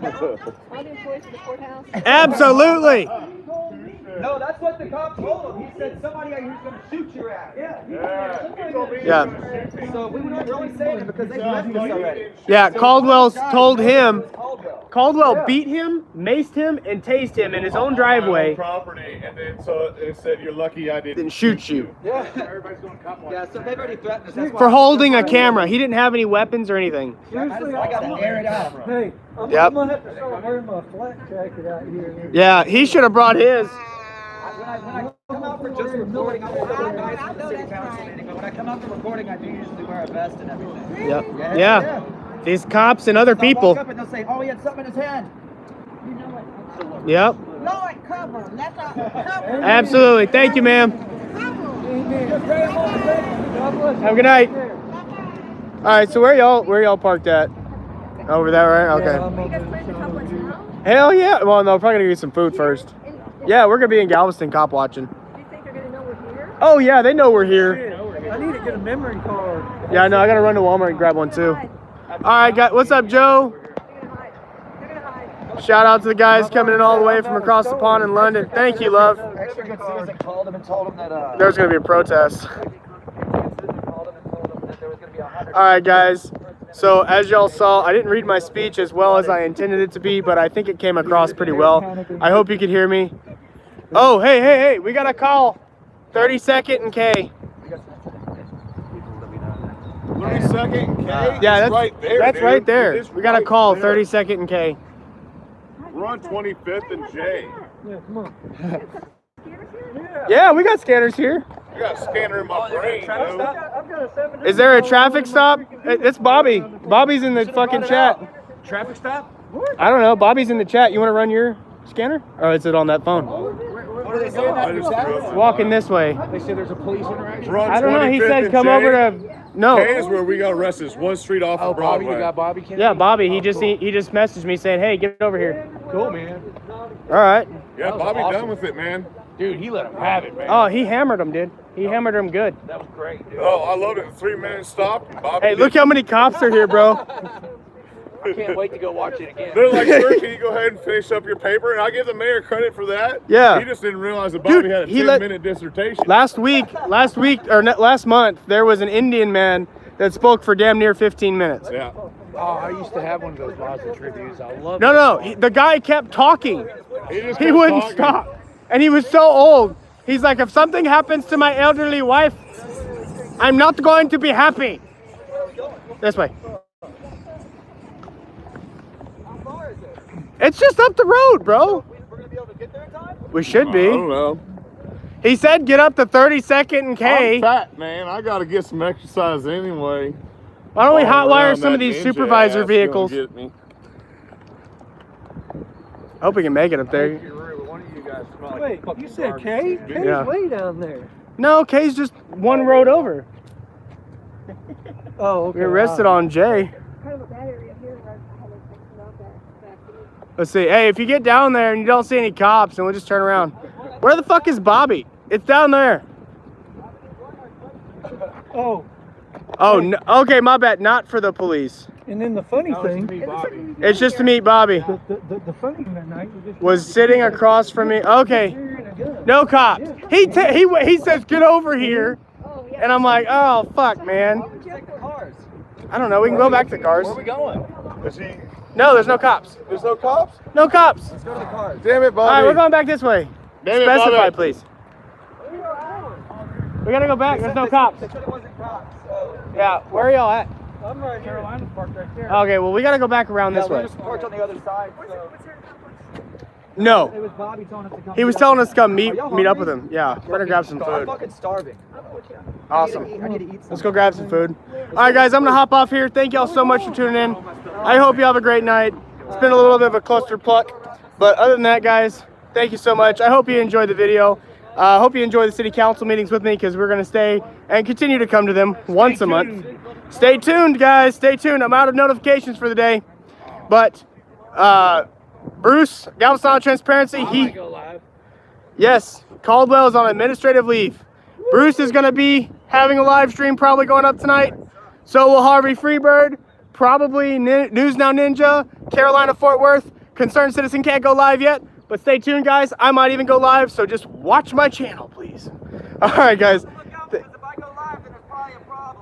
All the employees of the courthouse. Absolutely. No, that's what the cop told him. He said somebody out here's going to shoot your ass. Yeah. So we weren't really saying it because they left us already. Yeah, Caldwell told him. Caldwell beat him, maced him, and tased him in his own driveway. Property, and then so it said you're lucky I didn't shoot you. Yeah. Yeah, so they've already threatened us. That's why For holding a camera. He didn't have any weapons or anything. I got to air it out. Hey, I'm Yep. gonna have to start wearing my flak jacket out here. Yeah, he should have brought his. When I come out for just recording, I'm one of the guys at the city council meeting, but when I come out for recording, I do usually wear a vest and everything. Yep. Yeah. Yeah. These cops and other So I'll people. walk up and they'll say, oh, he had something in his hand. Yep. Lord, cover him. That's all. Cover him. Absolutely. Thank you, ma'am. Have a good night. All right, so where y'all parked at? Over there, right? Okay. Hell yeah. Well, no, we're probably gonna get some food first. Yeah, we're gonna be in Galveston cop watching. Do you think they're gonna know we're here? Oh yeah, they know we're here. I need to get a memory card. Yeah, no, I gotta run to Walmart and grab one too. All right, guys, what's up, Joe? Shout out to the guys coming in all the way from across the pond in London. Thank you, love. Extra good citizen called him and told him that There's gonna be a protest. All right, guys. So as y'all saw, I didn't read my speech as well as I intended it to be, but I think it came across pretty well. I hope you could hear me. Oh, hey, we got a call. 32nd and K. 32nd and K? Yeah, that's right there. That's dude. right there. It is We got a right call, there. 32nd and K. We're on 25th and J. Yeah, come on. Yeah, we got scanners here. I got a scanner in my brain, dude. I've got a 7. Is there a traffic stop? It's Bobby. Bobby's in the fucking chat. traffic stop? I don't know. Bobby's in the chat. You want to run your scanner? Or is it on that phone? What are they saying? Walking this way. They say there's a police interaction. We're on I don't know. He 25th said and come J. over to. No. K is where we got arrested. It's one street off of Broadway. Bobby, you got Bobby Kennedy? Yeah, Bobby. He just messaged me saying, "Hey, get over here." Cool, man. All right. Yeah, Bobby done with it, man. Dude, he let him have it, man. Oh, he hammered him, dude. He hammered him good. That was great, dude. Oh, I loved it. 3-minute stop. And Bobby Hey, look how many cops are here, bro. I can't wait to go watch it again. They're like, sir, can you go ahead and finish up your paper? And I give the mayor credit for that. Yeah. He just didn't realize that Bobby had a he let- 10-minute dissertation. Last month, there was an Indian man that spoke for damn near 15 minutes. Yeah. Oh, I used to have one of those Boston Tribunes. I love No, the guy kept talking. He just He kept wouldn't talking. stop. And he was so old. He's like, if something happens to my elderly wife, I'm not going to be happy. This way. It's just up the road, bro. We should I be. don't know. He said get up to 32nd and K. I'm fat, man. I got to get some exercise anyway. Why don't we All hotwire around some of that these ninja supervisor ass vehicles? gonna get me. Hope we can make it up there. Wait, you said K? K's Yeah. way down there. No, K's just one road over. Oh, okay. We arrested on J. Kind of a bad area here, right? How they think about that. Let's see. Hey, if you get down there and you don't see any cops, then we'll just turn around. Where the fuck is Bobby? It's down there. Oh, Oh, no, okay, my bad. Not for the police. And then the funny thing, It's just to meet Bobby. the funny thing that night Was sitting across from me. Okay, no cops. He says get over here, and I'm like, oh fuck, man. I don't know. We can go back to the cars. Where are we going? Is he? No, there's no cops. There's no cops? No cops. Let's go to the cars. Damn it, Bobby. All right, we're going back this way. Damn it, Specify, Bobby. please. We gotta go back. There's no cops. They said it wasn't cops, so. Yeah, where are y'all at? I'm right here. Carolina's parked right there. Okay, well, we gotta go back around this we're way. just parked on the other side, so. No. It was Bobby telling us to come. He was meet telling up. us to come Are meet y'all up with hungry? him. Yeah, we're gonna grab some I'm food. fucking starving. Awesome. I need to eat something. Let's go grab some food. All right, guys, I'm gonna hop off here. Thank y'all so much for tuning in. I hope you have a great night. It's been a little bit of a cluster pluck, but other than that, guys, thank you so much. I hope you enjoyed the video. I hope you enjoy the city council meetings with me, because we're gonna stay and continue to come to them once a month. Stay tuned, guys. Stay tuned. I'm out of notifications for the day, but Bruce, Galveston Transparency, yes, Caldwell is on administrative leave. Bruce is going to be having a live stream probably going up tonight. So will Harvey Freebird, probably News Now Ninja, Carolina Fort Worth. Concerned Citizen can't go live yet, but stay tuned, guys. I might even go live, so just watch my channel, please. All right, guys.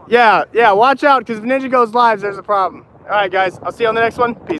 Yeah, watch out, because if Ninja goes live, there's a problem. All right, guys, I'll see you on the next one. Peace.